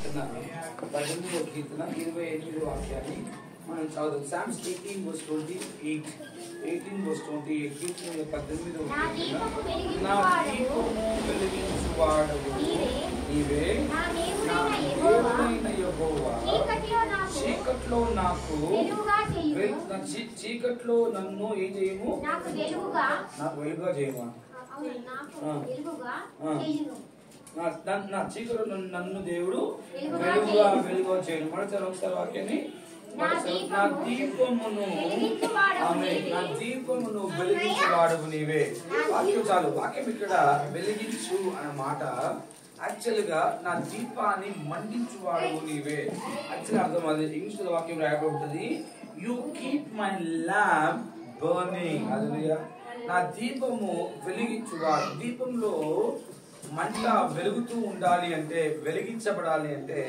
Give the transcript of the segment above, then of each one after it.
కీర్తన 18వ కీర్తన 28వ వాక్యాన్ని మనం చదువుదాం. Psalms 18:28 కీర్తన 18వ నా దీపము వెలిగించువాడవు నీవే, నా దేవుడైన యెహోవా. చీకట్లో నాకు చీకట్లో నన్ను ఏం చేయము, నాకు వెలుగుగా చేయమా. నా చీకట్లో నన్ను దేవుడు వెలుగుగా చేయను. మరోసారి ఒకసారి వాక్యాన్ని, నా దీపమును నా దీపమును వెలిగించువాడవు నీవే. వాక్యం చాలు. వాక్యం ఇక్కడ వెలిగించు అనే మాట యాక్చువల్ గా నా దీపాన్ని మండించువాడవు నీవే. యాక్చువల్ అర్థం అది ఇంగ్లీష్ లో వాక్యం రాయబడి ఉంటుంది, you keep my lamp burning. అది నా దీపము వెలిగించువాడు. దీపంలో మంట వెలుగుతూ ఉండాలి అంటే, వెలిగించబడాలి అంటే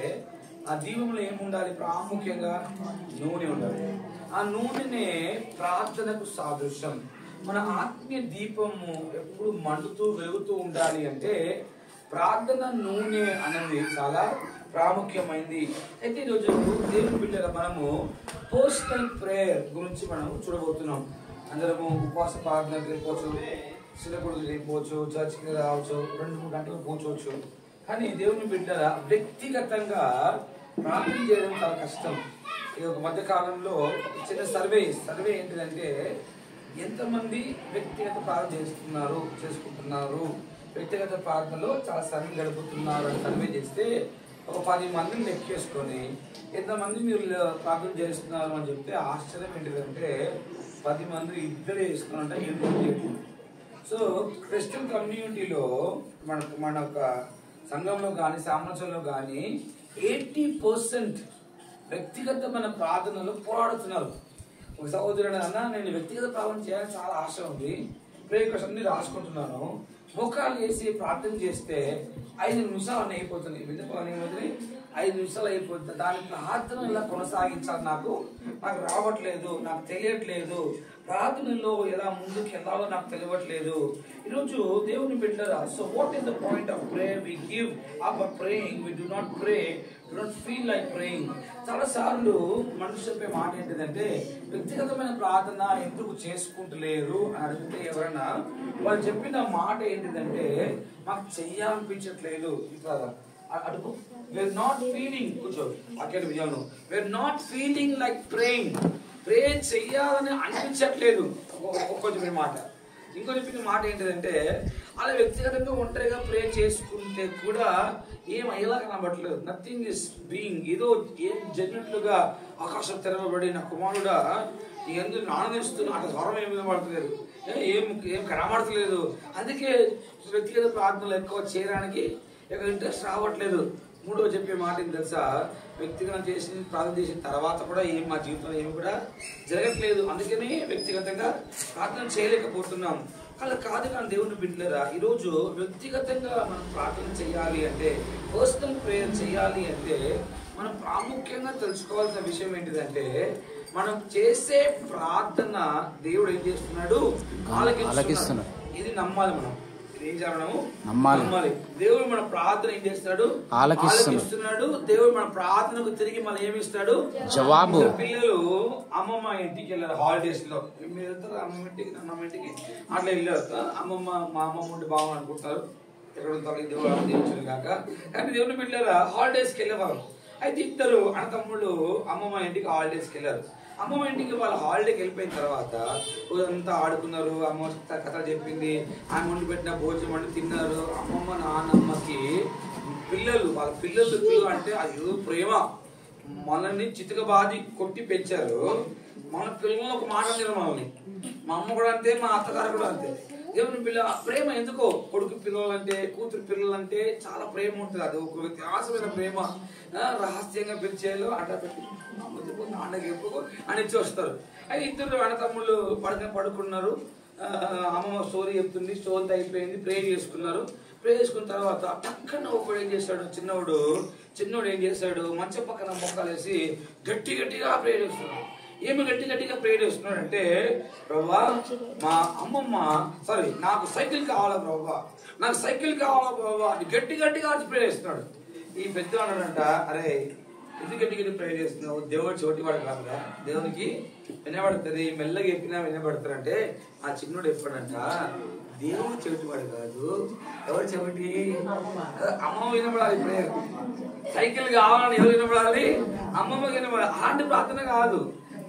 ఆ దీపంలో ఏముండాలి? ప్రాముఖ్యంగా నూనె ఉండాలి. ఆ నూనెనే ప్రార్థనకు సాదృశ్యం. మన ఆత్మీయ దీపము ఎప్పుడు మండుతూ వెలుగుతూ ఉండాలి అంటే ప్రార్థన నూనె అనేది చాలా ప్రాముఖ్యమైనది. అయితే ఈరోజు దేవుని బిడ్డగా మనము పర్సనల్ ప్రేయర్ గురించి మనం చూడబోతున్నాం. అందరము ఉపవాస ప్రార్థనకు వెళ్ళిపోవచ్చు, సిలకుడికి వెళ్ళిపోవచ్చు, చర్చికి రావచ్చు, 2-3 గంటలు కూర్చోవచ్చు. కానీ దేవుని బిడ్డ వ్యక్తిగతంగా ప్రార్థన చేయడం చాలా కష్టం. ఈ ఒక మధ్య కాలంలో చిన్న సర్వే ఏంటిదంటే, ఎంతమంది వ్యక్తిగత ప్రార్థన చేసుకుంటున్నారు, వ్యక్తిగత ప్రార్థనలో చాలా సమయం గడుపుతున్నారు అని సర్వే చేస్తే ఒక 10 మందిని లెక్కేసుకొని ఎంతమంది మీరు ప్రార్థన చేస్తున్నారు అని చెప్తే ఆశ్చర్యం ఏంటిదంటే 10 మంది ఇద్దరే చేస్తున్నారంటే 8 మంది. సో క్రిస్టియన్ కమ్యూనిటీలో మన ఒక సంఘంలో కానీ సామ్రాజ్యంలో కానీ 80% వ్యక్తిగతమైన ప్రార్థనలు పోరాడుతున్నారు. ఒక సహోదరుడు అన్న, నేను వ్యక్తిగత ప్రార్థన చేయాలని చాలా ఆశ ఉంది, ప్రేయర్స్ అన్ని రాసుకుంటున్నాను, మోకాలు వేసి ప్రార్థన చేస్తే 5 నిమిషాలు అని అయిపోతుంది. 5 నిమిషాలు అయిపోతుంది. దాని ప్రార్థన ఇలా కొనసాగించాలి, నాకు రావట్లేదు, నాకు తెలియట్లేదు, ప్రార్థనలో ఎలా ముందుకు వెళ్ళాలో నాకు తెలియట్లేదు. ఈరోజు దేవుని బిడ్డరా, so what is the point of prayer? We give up praying, we do not pray, do not feel like praying. చాలా సార్లు మనుషులు చెప్పే మాట ఏంటిదంటే, వ్యక్తిగతమైన ప్రార్థన ఎందుకు చేసుకుంటలేరు అని అడిగితే ఎవరైనా వాళ్ళు చెప్పిన మాట ఏంటిదంటే, మాకు చెయ్యాలనిపించట్లేదు. అడుగు, we're not feeling, కూర్చో అక్కడ విజయాను, we're not feeling like praying. ప్రే చెయ్యాలని అనిపించట్లేదు. కొంచెం మాట. ఇంకో చెప్పిన మాట ఏంటిదంటే, అలా వ్యక్తిగతంగా ఒంటరిగా ప్రే చేసుకుంటే కూడా ఏం అయ్యేలా కనబడట్లేదు. నథింగ్ ఇస్ బీయింగ్, ఏదో ఏం జరిగినట్లుగా ఆకాశం తెరవబడి నా కుమారుడా ఎందుకు ఆనందిస్తున్నా అట్లా స్వరం ఏమి వినబడతలేదు, ఏం కనబడతలేదు. అందుకే వ్యక్తిగత ప్రార్థనలు ఎక్కువ చేయడానికి ఇంట్రెస్ట్ రావట్లేదు. మూడో చెప్పే మాట ఏం తెలుసా, వ్యక్తిగతం ప్రార్థన చేసిన తర్వాత కూడా మా జీవితంలో ఏమి కూడా జరగట్లేదు, అందుకని వ్యక్తిగతంగా ప్రార్థన చేయలేకపోతున్నాం. అలా కాదు. కానీ దేవుని బిడ్డలారా, ఈరోజు వ్యక్తిగతంగా మనం ప్రార్థన చేయాలి అంటే, పర్సనల్ ప్రేయర్ చేయాలి అంటే మనం ప్రాముఖ్యంగా తెలుసుకోవాల్సిన విషయం ఏంటిదంటే, మనం చేసే ప్రార్థన దేవుడు ఏం చేస్తున్నాడు? ఆలకిస్తున్నాడు. ఇది నమ్మాలి. మనం ఏం చేయాలి? నమ్మాలి. దేవుడు మన ప్రార్థన ఏం చేస్తాడు? ఆలకిస్తున్నాడు. దేవుడు మన ప్రార్థనకు తిరిగి మనం ఏమి ఇస్తాడు? జవాబు. పిల్లలు అమ్మమ్మ ఇంటికి వెళ్ళారు హాలిడేస్ లో. మీరు వెళ్తారు అమ్మమ్మ ఇంటికి అట్లా వెళ్ళారు. మా అమ్మమ్మ ఉండి బాగా అనుకుంటారు, ఎక్కడ ఉంటారు దేవుడు దీవించడు కాక. కానీ దేవుని బిడ్డలారా, హాలిడేస్కి వెళ్ళేవారు. అయితే ఇద్దరు అన్నతమ్ముళ్ళు అమ్మమ్మ ఇంటికి హాలిడేస్కి వెళ్ళారు. అమ్మమ్మ ఇంటికి వాళ్ళ హాలిడేకి వెళ్ళిపోయిన తర్వాత అంతా ఆడుకున్నారు, అమ్మ కథలు చెప్పింది, ఆమె వండి పెట్టిన భోజనం వండి తిన్నారు. అమ్మమ్మ నాన్నమ్మకి వాళ్ళ పిల్లలు అంటే అయ్యో ప్రేమ. మనల్ని చితకబాది కొట్టి పెంచారు, మన పిల్లలు ఒక మాట తిన మనల్ని. మా అమ్మ కూడా అంతే, మా అత్తగారు కూడా అంతే. దేవుని పిల్ల ప్రేమ ఎందుకో, కొడుకు పిల్లలంటే కూతురు పిల్లలంటే చాలా ప్రేమ ఉంటుంది. అది ఒక వ్యత్యాసమైన ప్రేమ. రహస్యంగా పెంచేలో అట్లా పెట్టి నాన్నకి ఎప్పుడు అని ఇచ్చి వస్తారు. అయితే ఇద్దరు అన్నతమ్ముళ్ళు పడుకున్నారు. అమ్మమ్మ స్టోరీ చెప్తుంది, స్టోరీ అయిపోయింది, ప్రే చేసుకున్నారు. ప్రే చేసుకున్న తర్వాత టక్కన ఒకడు ఏం చేశాడు, చిన్నోడు ఏం చేశాడు, మంచం పక్కన మొక్కలేసి గట్టిగా ప్రే చేస్తున్నాడు. ఏమి గట్టిగా ప్రే చేస్తున్నాడు అంటే, ప్రభువా మా అమ్మమ్మ నాకు సైకిల్ కావాలా ప్రభువా, నాకు సైకిల్ కావాలా ప్రభువా అని గట్టిగా ప్రే చేస్తున్నాడు. ఈ పెద్ద అన్నాడంట, అరే ఎందుకు ప్రే చేస్తున్నావు, దేవుడు చోటివాడు కాదురా, దేవునికి వినబడుతుంది, మెల్లగా చెప్పినా వినబడతారంటే ఆ చిన్నోడు చెప్పాడంట, దేవుడు చెవిటివాడు కాదు, ఎవరు చెవిటి, అమ్మమ్మ వినపడాలి ప్రేయర్. సైకిల్ కావాలని ఎవరు వినపడాలి, అమ్మమ్మ వినపడాలి. అలాంటి ప్రార్థన కాదు.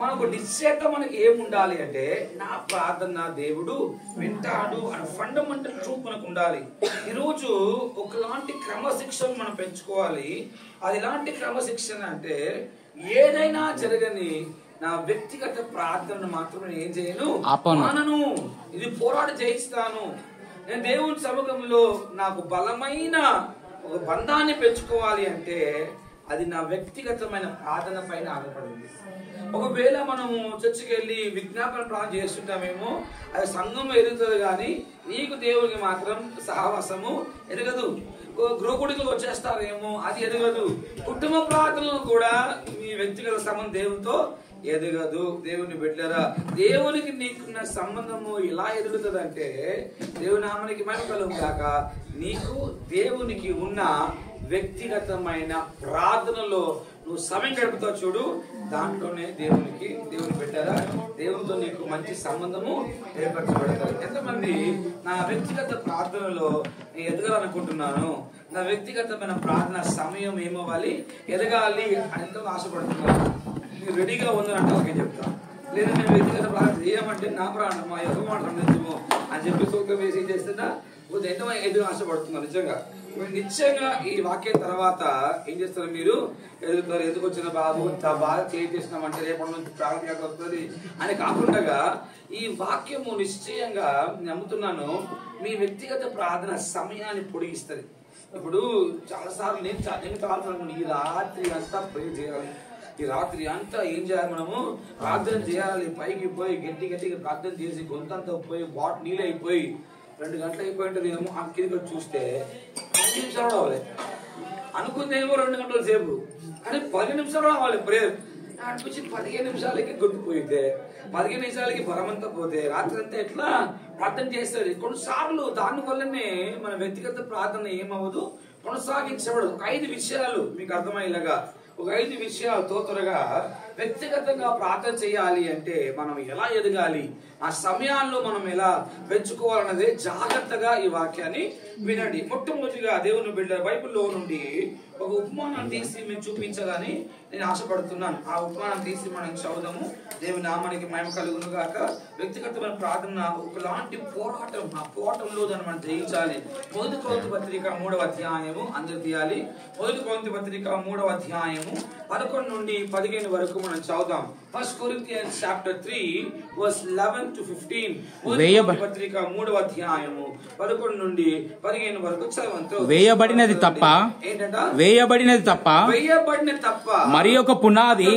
మనకు నిశ్చయత మనకి ఏముండాలి అంటే, నా ప్రార్థన దేవుడు వింటాడు అని ఫండమెంటల్ ట్రూత్ మనకు ఉండాలి. ఈరోజు ఒకలాంటి క్రమశిక్షణ మనం పెంచుకోవాలి. అది ఎలాంటి క్రమశిక్షణ అంటే, ఏదైనా జరగని నా వ్యక్తిగత ప్రార్థనను మాత్రం నేను ఏం చేయను, మానను. ఇది పోరాడి జయిస్తాను. నేను దేవుని సముఖంలో నాకు బలమైన ఒక బంధాన్ని పెంచుకోవాలి అంటే అది నా వ్యక్తిగతమైన ప్రార్థన పైన ఆధారపడింది. ఒకవేళ మనము చర్చికి వెళ్ళి విజ్ఞాపన ప్రార్థన చేస్తుంటామేమో, అది సంఘం ఎదుగుతుంది కానీ నీకు దేవుడికి మాత్రం సహవాసము ఎదగదు. గృహకుడికి వచ్చేస్తారేమో, అది ఎదగదు. కుటుంబ ప్రార్థనలు కూడా మీ వ్యక్తిగత సంబంధం దేవునితో ఎదగదు. దేవుని బిడ్డలారా, దేవునికి నీకున్న సంబంధము ఎలా ఎదుగుతుంది అంటే, దేవుని నామానికి మహిమ కలుగును గాక, నీకు దేవునికి ఉన్న వ్యక్తిగతమైన ప్రార్థనలో నువ్వు సమయం గడుపుతావు చూడు, దాంట్లోనే దేవుని బిడ్డలారా, దేవునితో నీకు మంచి సంబంధము ఏర్పరచబడతారు. ఎంతమంది నా వ్యక్తిగత ప్రార్థనలో నేను ఎదగాలనుకుంటున్నాను, నా వ్యక్తిగతమైన ప్రార్థన సమయం ఏమవ్వాలి, ఎదగాలి అని ఎంతో ఆశపడుతున్నాను. మీరు రెడీగా ఉందంటే ఓకే చెప్తాను. లేదా నేను వ్యక్తిగత ప్రార్థన చేయమంటే నా ప్రాణం మా యొక్క మాట నిజమో అని చెప్పి సూక్తం వేసి చేస్తున్నా ఎంతో ఎదురు ఆశపడుతున్నాను. నిశ్చయంగా ఈ వాక్యం తర్వాత ఏం చేస్తారు, మీరు ఎదుగుతారు. ఎందుకు వచ్చిన బాబు బాగా చేసినామంటే రేపటి నుంచి ప్రార్థన వస్తుంది అని కాకుండా, ఈ వాక్యము నిశ్చయంగా నమ్ముతున్నాను మీ వ్యక్తిగత ప్రార్థన సమయాన్ని పొడిగిస్తుంది. ఇప్పుడు చాలాసార్లు నేను చాలాసార్లు ఈ రాత్రి అంతా ప్రే చేయాలి, ఈ రాత్రి అంతా ఏం చేయాలి, మనము ప్రార్థన చేయాలి, పైకి పోయి గట్టిగా ప్రార్థన చేసి గొంతంతా పోయి నీళ్ళు అయిపోయి 2 గంటలు అయిపోయి ఉంటుందేమో, ఆ కింద చూస్తే 5 నిమిషాలు రావాలి అనుకుందేమో, 2 గంటల సేపు, కానీ 10 నిమిషాలు రావాలి ప్రేయర్ అనిపించి 15 నిమిషాలకి గుర్తుపోయితే 15 నిమిషాలకి బలమంతా పోతే రాత్రి అంతా ఎట్లా ప్రార్థన చేస్తారు. కొన్నిసార్లు దానివల్లనే మన వ్యక్తిగత ప్రార్థన ఏమవ్వదు, కొనసాగించబడదు. 5 విషయాలు మీకు అర్థమయ్యేలాగా, ఒక 5 విషయాలతో త్వరగా వ్యక్తిగతంగా ప్రార్థన చేయాలి అంటే మనం ఎలా ఎదగాలి, ఆ సమయాల్లో మనం ఎలా పెంచుకోవాలన్నదే జాగ్రత్తగా ఈ వాక్యాన్ని వినండి. మొట్టమొదటిగా దేవుని బిడ్డ బైబిల్లో నుండి ఒక ఉపమానాన్ని తీసి మేము చూపించాలని నేను ఆశపడుతున్నాను. ఆ ఉపమానం తీసి మనం చదువుదాము. దేవుని నామానికి మహిమ కలుగును గాక. వ్యక్తిగతమైన ప్రార్థన ఒకలాంటి పోరాటం, ఆ పోరాటంలో దాన్ని మనం జయించాలి. 1 కొరింథీ పత్రిక 3వ అధ్యాయము అందరు తీయాలి. 1 కొరింథీ పత్రిక 3వ అధ్యాయము 11 నుండి 15 వరకు మనం చదువుదాం. 1 Corinthians chapter 3 verse 11 to 15. 1 పత్రిక 3వ అధ్యాయము 11 నుండి 15 వరకు చదవండి. వేయబడినది తప్ప మరి ఒక పునాది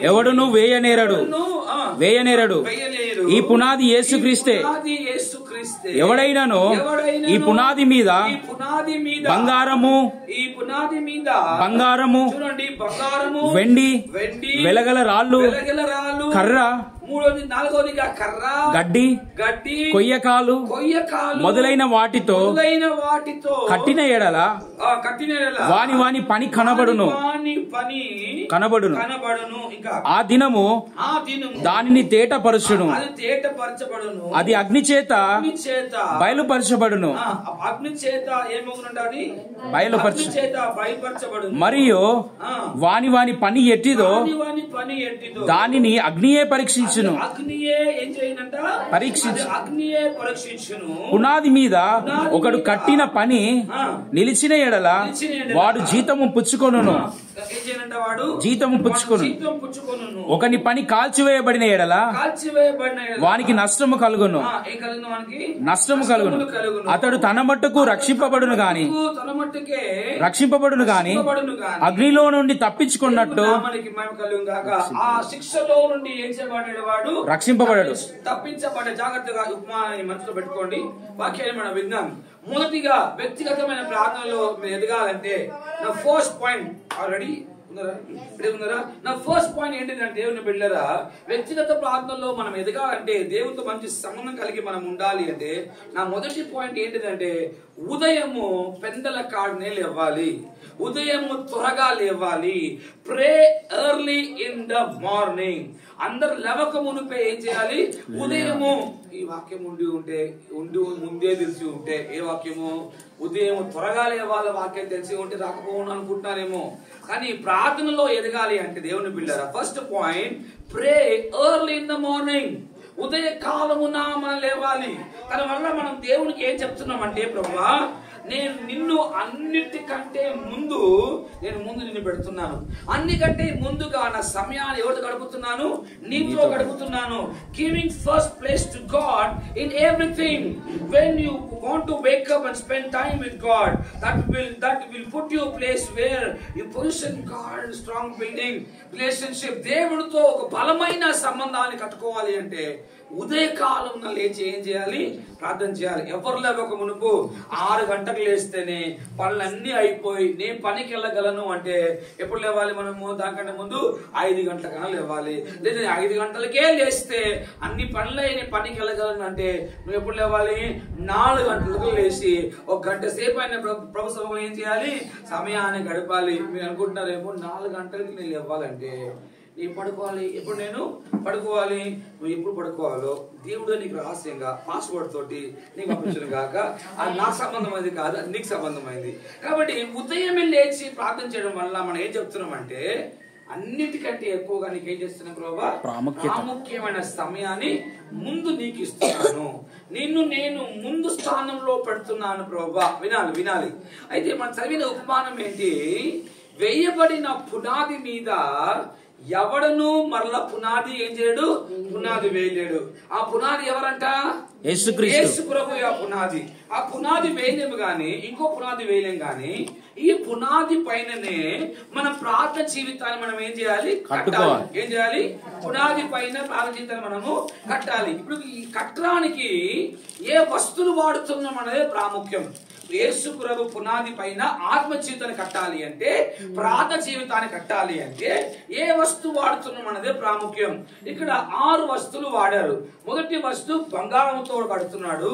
ఎవడును వేయనేరడు. ఈ పునాది యేసుక్రీస్తే. ఎవడైనాను ఈ పునాది మీద బంగారము వెండి వెలగల రాళ్ళు కర్ర గడ్డి కొయ్యకాలు మొదలైన వాటితో కట్టిన ఎడల వాని పని కనబడును. ఆ దినము దానిని తేటపరచును, అది అగ్ని చేత బయలుపరచబడును. మరియు వాని పని ఎట్టిదో దానిని అగ్నియే పరీక్షించును. పునాది మీద ఒకడు కట్టిన పని నిలిచిన ఎడల వాడు జీతము పుచ్చుకొనును. ఒకని పని కాల్చివేయబడిన ఎడల వానికి నష్టము కలుగును. అతడు తన మట్టుకు రక్షింపబడును గాని అగ్నిలో నుండి తప్పించుకున్నట్టు రక్షింపబడడు. తప్పించబడే జాగ్రత్తగా ఉపమానాన్ని మనసులో పెట్టుకోండి. వాక్యాన్ని మనం విన్నాం. మొదటిగా వ్యక్తిగతమైన ప్రార్థనలో మీరు ఎదగాలంటే నా ఫస్ట్ పాయింట్ ఆల్రెడీ ఉన్నారా? నా ఫస్ట్ పాయింట్ ఏంటిదంటే దేవుని బిడ్డలారా, వ్యక్తిగత ప్రార్థనలో మనం ఎదగాలంటే, దేవునితో మంచి సంబంధం కలిగి మనం ఉండాలి అంటే, నా మొదటి పాయింట్ ఏంటిదంటే ఉదయము పెందల కాడనే లేవాలి, ఉదయము త్వరగా లేవాలి. ప్రే ఎర్లీ ఇన్ ద మార్నింగ్. అందరు లేవక మునిపే ఏం చేయాలి? ఉదయము. ఈ వాక్యం ముందే తెలిసి ఉంటే, ఏ వాక్యము? ఉదయం త్వరగా లేవాల వాక్యం తెలిసి ఉంటే రాకపోవడం అనుకుంటున్నారేమో. కానీ ప్రార్థనలో ఎదగాలి అంటే దేవుని బిడ్డలారా, first point pray early in the morning. ఉదయ కాలమున మనం లేవాలి. దాని వల్ల మనం దేవునికి ఏం చెప్తున్నామంటే, ప్రభువా నేను నిన్ను అన్నిటికంటే ముందు నిన్ను పెడుతున్నాను, అన్నికంటే ముందుగా నా సమయాన్ని ఎవరితో గడుపుతున్నాను? నీతో గడుపుతున్నాను. Giving first place to God in everything. when you want to wake up and spend time with God, that will put you a place where you position God in strong building relationship. దేవుడితో ఒక బలమైన సంబంధాన్ని కట్టుకోవాలి అంటే ఉదయకాలం లేచి ఏం చేయాలి? ప్రార్థన చేయాలి. ఎవరు లేవక మునుపు 6 గంటలకు లేస్తేనే పనులన్నీ అయిపోయి నేను పనికి వెళ్ళగలను అంటే ఎప్పుడు లేవాలి మనము? దానికంటే ముందు 5 గంటలకన్నా లేవాలి. లేదా 5 గంటలకే లేస్తే అన్ని పనులు అయిన పనికి వెళ్ళగలను అంటే నువ్వు ఎప్పుడు లేవాలి? 4 గంటలకు లేచి 1 గంట సేపు అయిన ప్రభు సభలో ఏం చేయాలి? సమయాన్ని గడపాలి. మీరు అనుకుంటున్నారేమో 4 గంటలకి నేను లేవాలంటే నేను పడుకోవాలి. ఎప్పుడు నేను పడుకోవాలి? నువ్వు ఎప్పుడు పడుకోవాలో దేవుడు నీకు రహస్యంగా పాస్వర్డ్ తోటి నీకు పంపించను కాక. అది నాకు సంబంధమైంది కాదు, అది నీకు సంబంధమైంది. కాబట్టి ఉదయమే లేచి ప్రార్థన చేయడం వల్ల మనం ఏం చెప్తున్నామంటే, అన్నిటికంటే ఎక్కువగా నీకేం చేస్తున్నాను ప్రభా? ప్రాముఖ్యమైన సమయాన్ని ముందు నీకు ఇస్తున్నాను, నేను ముందు స్థానంలో పెడుతున్నాను ప్రభా. వినాలి. అయితే మనం చదివిన ఉపమానం ఏంటి? వేయబడిన పునాది మీద ఎవడను మరలా పునాది ఏం చేయడు? పునాది వేయలేడు. ఆ పునాది ఎవరంట? యేసు ప్రభు. ఆ పునాది వేయలేము గాని, ఇంకో పునాది వేయలేం గాని, ఈ పునాది పైననే మన ప్రార్థన జీవితాన్ని మనం ఏం చేయాలి? కట్టాలి. ఏం చేయాలి? పునాది పైన ప్రార్థన జీవితాన్ని మనము కట్టాలి. ఇప్పుడు ఈ కట్టడానికి ఏ వస్తువులు వాడుతున్నాం అనేది ప్రాముఖ్యం. యేసు ప్రభు పునాది పైన ఆత్మ జీవితాన్ని కట్టాలి అంటే, ప్రార్థన జీవితాన్ని కట్టాలి అంటే ఏ వస్తువు వాడుతున్నాం అన్నదే ప్రాముఖ్యం. ఇక్కడ 6 వస్తువులు వాడారు. మొదటి వస్తువు బంగారంతో కడుతున్నాడు,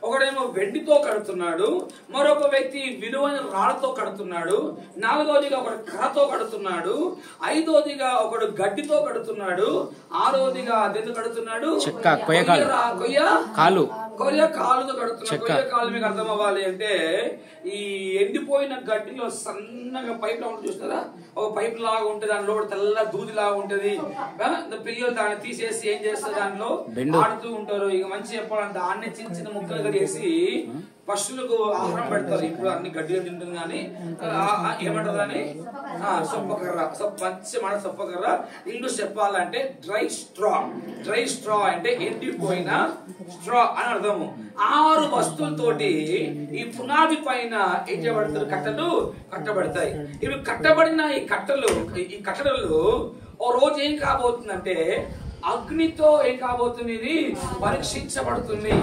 ఒకడేమో వెండితో కడుతున్నాడు, మరొక వ్యక్తి విలువైన రాళ్లతో కడుతున్నాడు, 4వదిగా ఒకడు కర్రతో కడుతున్నాడు, 5వదిగా ఒకడు గడ్డితో కడుతున్నాడు, 6వదిగా అదెందుకు కడుతున్నాడు? కొయ్య కాలుతో కడుతున్నాడు. కొయ్య కాలు మీకు అర్థం అవ్వాలి అంటే, ఈ ఎండిపోయిన గడ్డిలో సన్నగా పైప్ లాగా చూస్తారా? ఒక పైప్ లాగా ఉంటది, దానిలో తెల్ల దూది లాగా ఉంటది. పిల్లలు దాన్ని తీసేసి ఏం చేస్తారు? దానిలో ఆడుతూ ఉంటారు. ఇక మంచి చెప్పాలంటే దాన్ని చిన్న చిన్న ముక్కలుగా చేసి పశువులకు ఆహారం పెడతారు. ఇప్పుడు అన్ని గడ్డిగా తింటుంది కానీ ఏమంటారు అని సొప్పకర్ర, మంచి మాట సొప్పకర్ర. ఇంగ్లీష్ చెప్పాలంటే డ్రై స్ట్రా అంటే ఎండిపోయిన స్ట్రా అని అర్థము. 6 వస్తువులతోటి ఈ పునాది పైన ఏం చేయబడతారు? కట్టలు కట్టబడతాయి. ఇవి కట్టబడిన ఈ కట్టడలు ఓ రోజు ఏం కాబోతుందంటే అగ్నితో ఏం కాబోతుంది? ఇది పరీక్షించబడుతుంది,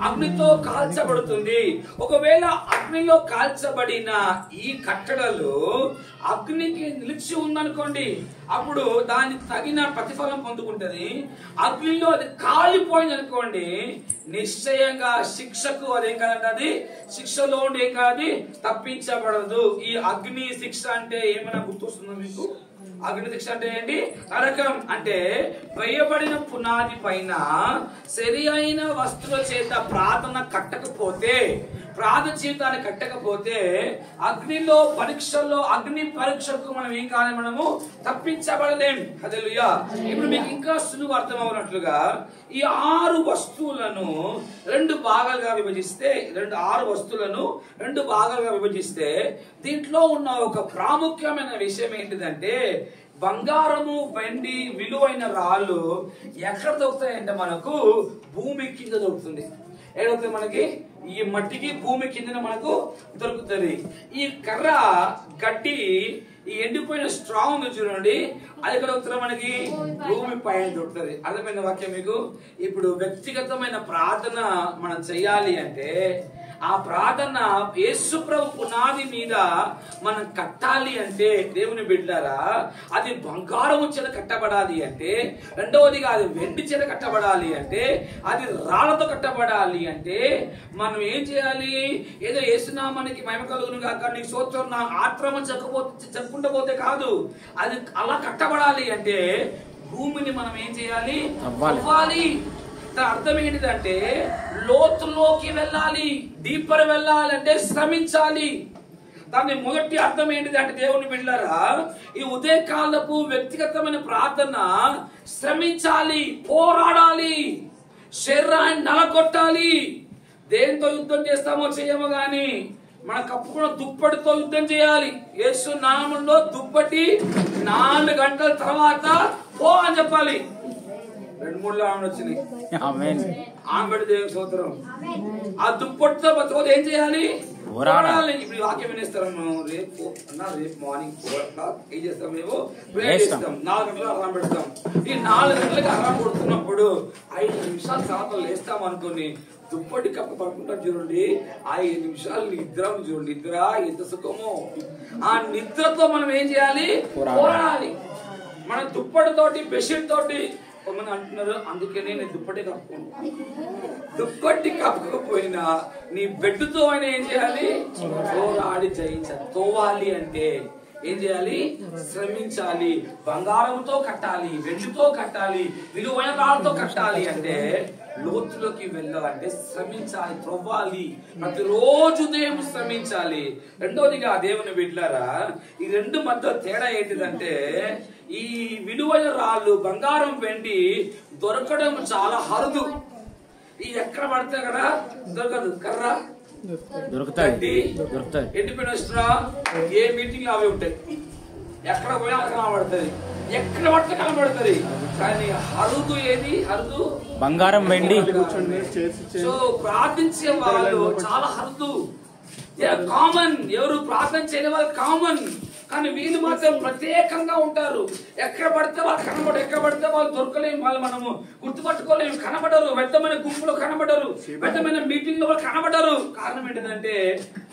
అగ్నితో కాల్చబడుతుంది. ఒకవేళ అగ్నిలో కాల్చబడిన ఈ కట్టడలు అగ్నికి నిలిచి ఉందనుకోండి, అప్పుడు దాని తగిన ప్రతిఫలం పొందుకుంటది. అగ్నిలో అది కాలిపోయింది అనుకోండి, నిశ్చయంగా శిక్షకు అదేం కాదంటే అది శిక్షలో ఏం కాదు, తప్పించబడదు. ఈ అగ్ని శిక్ష అంటే ఏమైనా గుర్తొస్తుందో మీకు? అగ్ని శిక్ష అంటే ఏంటి? నరకం. అంటే వేయబడిన పునాది పైన సరి అయిన వస్తువుల చేత ప్రార్థన కట్టకపోతే, ప్రార్థన జీవితాన్ని కట్టకపోతే అగ్నిలో అగ్ని పరీక్షకు మనం ఏం కాదు, మనము తప్పించబడలేం. హల్లెలూయా. ఇప్పుడు మీకు ఇంకా సులువు అర్థం అవునట్లుగా ఈ 6 వస్తువులను 2 భాగాలుగా విభజిస్తే, 6 వస్తువులను 2 భాగాలుగా విభజిస్తే దీంట్లో ఉన్న ఒక ప్రాముఖ్యమైన విషయం ఏంటిదంటే, బంగారము, వెండి, విలువైన రాళ్ళు ఎక్కడ దొరుకుతాయంటే మనకు భూమి కింద దొరుకుతుంది. ఏదవుతుంది? మనకి ఈ మట్టికి భూమి కింద మనకు దొరుకుతుంది. ఈ కర్ర, గడ్డి, ఈ ఎండిపోయిన స్ట్రా ఉంది చూడండి, అది ఎక్కడ దొరుకుతుంది? మనకి భూమి పైన దొరుకుతుంది. అర్థమైన వాక్యం మీకు? ఇప్పుడు వ్యక్తిగతమైన ప్రార్థన మనం చెయ్యాలి అంటే ఆ ప్రార్థన యేసు ప్రభు పునాది మీద మనం కట్టాలి అంటే దేవుని బిడ్డలారా, అది బంగారం చేత కట్టబడాలి అంటే, రెండవదిగా అది వెండి చేత కట్టబడాలి అంటే, అది రాళ్లతో కట్టబడాలి అంటే మనం ఏం చేయాలి? ఏదో యేసునామానికి మహిమ కలుగును గాక, నీకు స్తోత్రం నా ఆత్రమ చెప్పుకుంటూ పోతే కాదు. అది అలా కట్టబడాలి అంటే భూమిని మనం ఏం చేయాలి? తవ్వాలి. దాని అర్థం ఏంటిదంటే లోతులోకి వెళ్ళాలి, డీపర్ వెళ్ళాలంటే శ్రమించాలి. దాని మొదటి అర్థం ఏంటిదంటే దేవుని బిడ్డలారా, ఈ ఉదయకాలపు వ్యక్తిగతమైన ప్రార్థన శ్రమించాలి, పోరాడాలి, శరీరాన్ని నలగొట్టాలి. దేంతో యుద్ధం చేస్తామో చేయమో గాని మన కప్పుకున్న దుప్పటితో యుద్ధం చేయాలి. యేసు నామములో దుప్పటి 4 గంటల తర్వాత పో అని చెప్పాలి. 2-3 ఆమె వచ్చినాయి. ఆమె దేవుని స్తోత్రం. ఆ దుప్పటితో బతుకోదు ఏం చేయాలి? పోరాడాలి. ఇప్పుడు వాక్యం వినేస్తాము. రేపు మార్నింగ్ 4 o'clock ఏం చేస్తాం? మేము ప్రేయర్ చేస్తాం. 4 గంటలకు అలారం పెడతాం. ఈ 4 గంటలకు అలారం కొడుతున్నప్పుడు 5 నిమిషాల తర్వాత లేస్తాం అనుకోని దుప్పటి కప్ప పడుకుంటాం చూడండి. 5 నిమిషాలు నిద్ర చూడండి. నిద్ర ఎంత సుఖమో. ఆ నిద్రతో మనం ఏం చేయాలి? పోరాడాలి. మన దుప్పటితోటి బెడ్షీట్ తోటి కొంతమంది అంటున్నారు, అందుకనే నేను దుప్పటి కప్పుకోను. దుప్పటి కప్పుకోపోయినా నీ బెడ్తో అయినా ఏం చేయాలి? పోరాడి జయించాలి. తోవాలి అంటే ఏం చేయాలి? శ్రమించాలి. బంగారంతో కట్టాలి, వెండితో కట్టాలి, విలువైన రాళ్ళతో కట్టాలి అంటే లోతులోకి వెళ్ళాలంటే శ్రమించాలి, త్రవ్వాలి. ప్రతిరోజు దేవుడు శ్రమించాలి. రెండోదిగా దేవుని బిడ్డలారా, ఈ రెండు మధ్య తేడా ఏంటిదంటే ఈ విలువైన రాళ్ళు బంగారం వెండి దొరకడం చాలా అరుదు. ఇది ఎక్కడ పడితే అక్కడ దొరకదు. కర్ర దొరుకుతాయి, ఎండిపోయిన స్ట్రా ఏ మీటింగ్ లో అవే ఉంటాయి. ఎక్కడ పోయినా అక్కడ కనబడుతుంది, ఎక్కడ పడితే కనబడుతుంది. కానీ అరుదు ఏది? అరుదు బంగారం వెండి. సో ప్రార్థించే వాళ్ళు చాలా అరుదు, కామన్. ఎవరు ప్రార్థన చేయని వాళ్ళు కామన్, కానీ వీళ్ళు మాత్రం ప్రత్యేకంగా ఉంటారు. ఎక్కడ పడితే వాళ్ళు కనబడరు, ఎక్కడ పడితే వాళ్ళు దొరకలేము, వాళ్ళు మనము గుర్తుపట్టుకోలేము, కనబడరు. వ్యర్థమైన గుంపులో కనబడరు, వ్యర్థమైన మీటింగ్ లో కనబడరు. కారణం ఏంటంటే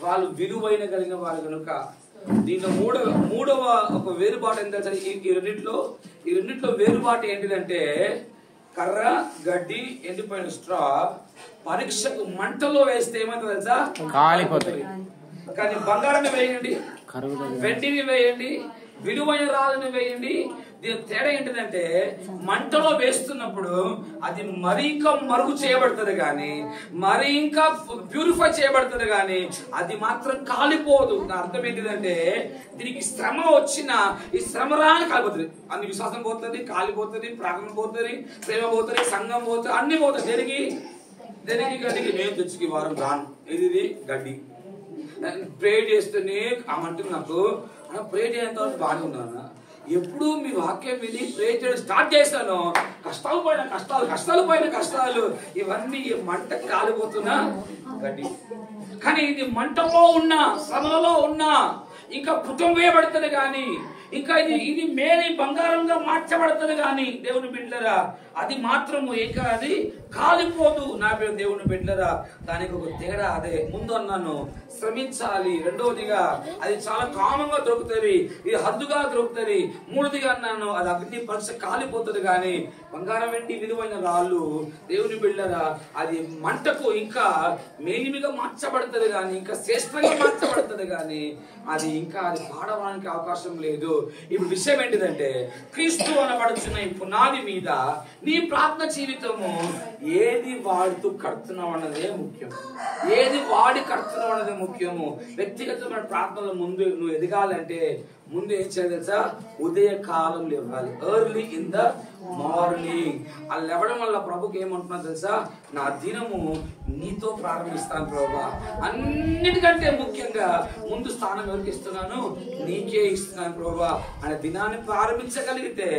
వాళ్ళు విలువైన కలిగిన వారు కనుక. దీంట్లో మూడవ ఒక వేరుబాటు ఏంటో తెలుసా? ఈ రెండిట్లో వేరుబాటు ఏంటిదంటే కర్ర, గడ్డి, ఎండిపోయిన స్ట్రా పరీక్షకు మంటలో వేస్తే ఏమంటారు తెలుసా? కాలిపోతాయి. కానీ బంగారాన్ని వేయండి, వెండిని వేయండి, విలువైన రాళ్ళని వేయండి. దీని తేడా ఏంటిదంటే మంటలో వేస్తున్నప్పుడు అది మరి ఇంకా మరుగు చేయబడుతుంది కానీ, మరి ఇంకా ప్యూరిఫై చేయబడుతుంది కానీ అది మాత్రం కాలిపోదు. నా అర్థం ఏంటిదంటే దీనికి శ్రమ వచ్చిన ఈ శ్రమ రాని కాలిపోతుంది. అన్ని విశ్వాసం పోతుంది, కాలిపోతుంది, ప్రాణం పోతుంది, ప్రేమ పోతుంది, సంఘం పోతుంది, అన్ని పోతుంది. దేనికి గడ్డికి నేను తెచ్చుకి వారం రాను. ఇది గడ్డి. ప్రే చేస్తేనే ఆమంటుంది నాకు, ప్రే చేయడంతో బాగానే ఉన్నాను. ఎప్పుడు మీ వాక్యం విని ప్రే చేయడం స్టార్ట్ చేస్తాను, కష్టాలు పైన కష్టాలు ఇవన్నీ మంట కాలిపోతున్నా గడ్డి. కానీ ఇది మంటలో ఉన్నా, శ్రమలలో ఉన్నా ఇంకా పుటం వేయబడుతుంది కానీ, ఇంకా ఇది మేలి బంగారంగా మార్చబడుతుంది కానీ దేవుని బిడ్డలరా అది మాత్రము ఇంకా అది కాలిపోదు. నా పేరు దేవుని బిడ్డలరా, దానికి ఒక తేడా అదే. ముందు అన్నాను శ్రమించాలి, రెండవదిగా అది చాలా కామంగా దొరుకుతుంది, ఇది హద్దుగా దొరుకుతుంది. మూడోదిగా అన్నాను అది అగ్ని పరీక్ష కాలిపోతుంది కానీ బంగారం వెండి విలువైన రాళ్ళు దేవుని బిడ్డలరా అది మంటకు ఇంకా మేలిమిగా మార్చబడుతుంది కానీ, ఇంకా శ్రేష్టంగా మార్చబడుతుంది కానీ అది ఇంకా అది పాడడానికి అవకాశం లేదు. ఇప్పుడు విషయం ఏంటిదంటే క్రీస్తు అనబడుచున్న ఈ పునాది మీద నీ ప్రార్థన జీవితము ఏది వాడుతూ కడుతున్నావు అన్నదే ముఖ్యం, ఏది వాడి కడుతున్నావు అన్నదే ముఖ్యము. వ్యక్తిగతమైన ప్రార్థనల ముందు నువ్వు ఎదగాలంటే ముందు ఏం చేయాలి తెలుసా? ఉదయ కాలంలో ఇవ్వాలి, ఎర్లీ ఇన్ ద మార్నింగ్. అలా లేవడం వల్ల ప్రభుకి ఏమంటున్నా తెలుసా? నా దినము నీతో ప్రారంభిస్తాను ప్రభా. అన్నిటికంటే ముఖ్యంగా ముందు స్థానం ఎవరికి ఇస్తున్నాను? నీకే ఇస్తున్నాను ప్రభా అనే దినాన్ని ప్రారంభించగలిగితే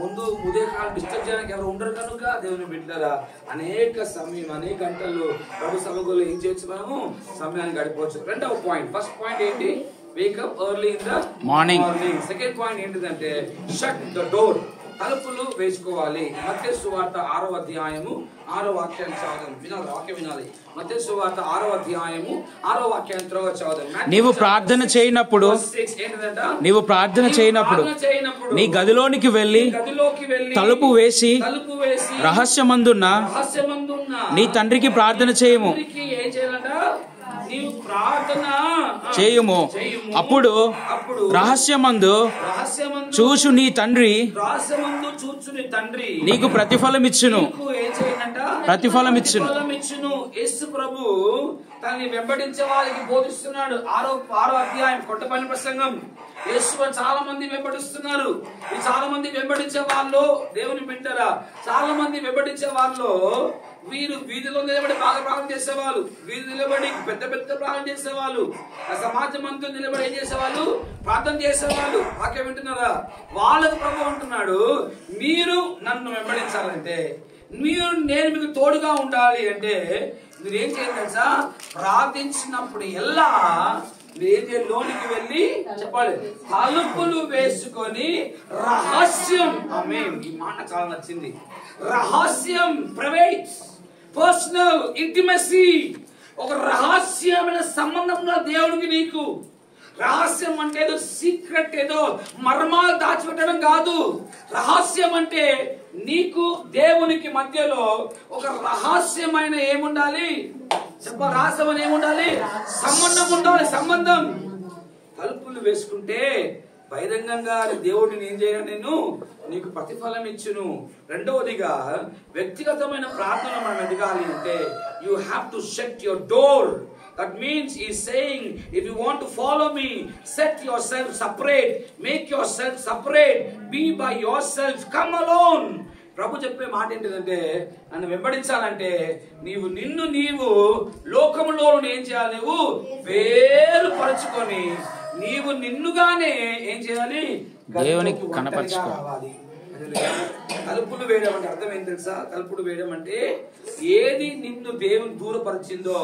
ముందు ఉదయకాలం డిస్టర్బ్ చేయడానికి ఎవరు ఉండరు కనుక దేవుని బిడ్డలారా అనేక సమయం, అనేక గంటలు ప్రభు సభలో ఏం చేయొచ్చు? మనము సమయాన్ని గడిపవచ్చు. రెండవ పాయింట్, ఫస్ట్ పాయింట్ ఏంటి? Wake up early in the morning. Second point ఏంటిదంటే shut the door. తలుపులు వేసుకోవాలి. మత్తయి సువార్త 6వ అధ్యాయము 6వ వాక్యాన్ని చదవండి. వినాలి, వాక్యం వినాలి. మత్తయి సువార్త 6వ అధ్యాయము 6వ వాక్యాన్ని త్వరగా చదవండి. నీవు ప్రార్థన చేయనప్పుడు నీ గదిలోనికి వెళ్ళి తలుపు వేసి రహస్యమందున్న నీ తండ్రికి ప్రార్థన చేయము. నీవు ప్రార్థన చేయుము, అప్పుడు రహస్యమందు చూచు నీ తండ్రి నీకు ప్రతిఫలమిచ్చును. యేసు ప్రభు తనని వెంబడించే వాళ్ళకి బోధిస్తున్నాడు. 6వ అధ్యాయం కొట్టపల్లి ప్రసంగం. యేసు చాలా మంది వెంబడిస్తున్నారు. ఈ చాలా మంది వెంబడించే వాళ్ళు దేవుని బిడ్డరా, చాలా మంది వెంబడించే వాళ్ళు వీరు వీధిలో నిలబడి బాగా ప్రార్థన చేసేవాళ్ళు, వీధి నిలబడి పెద్ద పెద్ద ప్రార్థన చేసేవాళ్ళు, సమాజం అంతా నిలబడి ఏం చేసేవాళ్ళు, ప్రార్థన చేసేవాళ్ళు. వాక్యం వింటున్నారా? వాళ్ళకు ప్రభు అంటున్నాడు, మీరు నన్ను వెంబడించాలంటే, నేను మీకు తోడుగా ఉండాలి అంటే మీరు ఏం చేయాలి తెలుసా? ప్రార్థించినప్పుడు ఎలా మీరేం చేయాలి? లోనికి వెళ్ళి చెప్పాలి, తలుపులు వేసుకొని రహస్యం. ఆమేన్. ఈ మాట చాలా నచ్చింది. రహస్యం, ప్రైవేట్, పర్సనల్ ఇంటిమసీ, ఒక రహస్యమైన సంబంధంలో దేవుడికి నీకు. రహస్యం అంటే ఏదో సీక్రెట్, ఏదో మర్మాలు దాచిపెట్టడం కాదు. రహస్యం అంటే నీకు దేవునికి మధ్యలో ఒక రహస్యమైన ఏముండాలి? రహస్యం ఏముండాలి? సంబంధం ఉండాలి. సంబంధం. తలుపులు వేసుకుంటే బహిరంగంగా దేవుడిని ఏం చేయను, నేను నీకు ప్రతిఫలం ఇచ్చును. రెండవదిగా వ్యక్తిగతమైన ప్రార్థన మనం ఎదగాలి అంటే you have to set your door. That means he is saying, if you want to follow me, set yourself separate, make yourself separate, be by yourself, come alone. ప్రభు చెప్పే మాట ఏంటిదంటే, నన్ను వెంబడించాలంటే నీవు లోకములో ఏం చేయాలి? నువ్వు వేరుపరచుకొని నీవు నిన్నుగానే ఏం చేయాలి? దేవునికి కనపరచుకోవాలి. తలుపులు వేయడం అంటే అర్థం ఏం తెలుసా? తలుపులు వేయడం అంటే ఏది నిన్ను దేవుని దూరపరిచిందో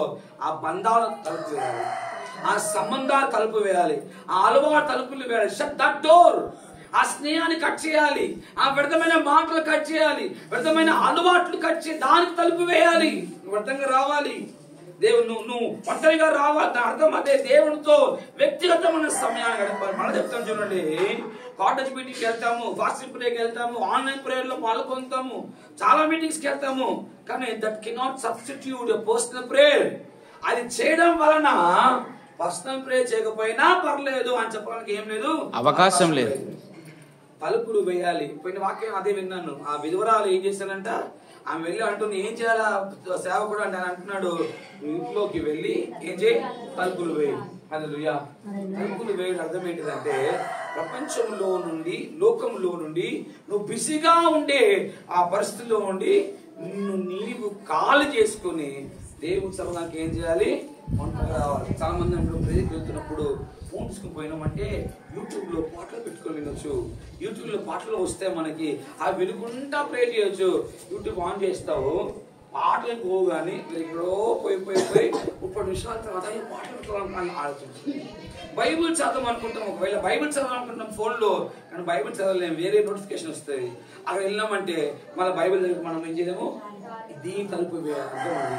ఆ బంధాల తలుపు వేయాలి, ఆ సంబంధాలు తలుపు వేయాలి, ఆ అలవాటు తలుపులు వేయాలి. Shut that door. ఆ స్నేహాన్ని కట్ చేయాలి, ఆ వ్యర్థమైన మాటలు కట్ చేయాలి, వ్యర్థమైన అలవాట్లు కట్ చేయాలి, దానికి తలుపు వేయాలి. నువ్వు అర్థంగా రావాలి. దేవుడు నువ్వు ఒంటరిగా రావాలి. దాని అర్థం అదే, దేవుడితో వ్యక్తిగతమైన సమయాన్ని గడపాలి. మనం చెప్తాం చూడండి, కాటేజ్ మీటింగ్కి వెళ్తాము, ఫాస్టింగ్ ప్రేయర్కి వెళ్తాము, ఆన్లైన్ ప్రేయర్ లో పాల్గొంటాము, చాలా మీటింగ్స్ కి వెళ్తాము. కానీ that cannot substitute personal prayer. అది చేయడం వలన పర్సనల్ ప్రేయర్ చేయకపోయినా పర్లేదు అని చెప్పడానికి ఏం లేదు, అవకాశం లేదు. తలుపులు వేయాలి. పోయిన వాక్యం అదే విన్నాను. ఆ విధవరాలు ఏం చేశానంట, ఆమె వెళ్ళి అంటుంది, ఏం చేయాలా సేవకుడు అంటే అంటున్నాడు, ఇంట్లోకి వెళ్ళి ఏం చేయి? తలుపులు వేయి. హల్లెలూయా. తలుపులు వేయడం అర్థం ఏంటిదంటే, ప్రపంచంలో నుండి, లోకంలో నుండి నువ్వు బిజీగా ఉండే ఆ పరిస్థితుల్లో ఉండి నీవు కాలు చేసుకుని దేవుడి సభకి ఏం చేయాలి? ఒంటరిగా రావాలి. చాలా మంది అంటారు, ప్రేయర్కి వెళ్తున్నప్పుడు ఫోన్ తీసుకుని పోయినామంటే యూట్యూబ్ లో పాటలు పెట్టుకొని వినొచ్చు. యూట్యూబ్ లో పాటలు వస్తే మనకి ఆ వినుకుంటా ప్రే చేయొచ్చు. యూట్యూబ్ ఆన్ చేస్తావు, పాటలు పోవు కానీ ఎక్కడో పోయి 30 నిమిషాల తర్వాత పాటలు పెట్టాలని ఆలోచించింది. బైబుల్ చదవం అనుకుంటాం, ఒకవేళ బైబుల్ చదవాలనుకుంటాం ఫోన్లో, కానీ బైబుల్ చదవలేము, వేరే నోటిఫికేషన్ వస్తుంది. అక్కడ వెళ్ళినామంటే మన బైబిల్ దగ్గర మనం ఏం చేయలేము. దీని తలుపు వేయాలి.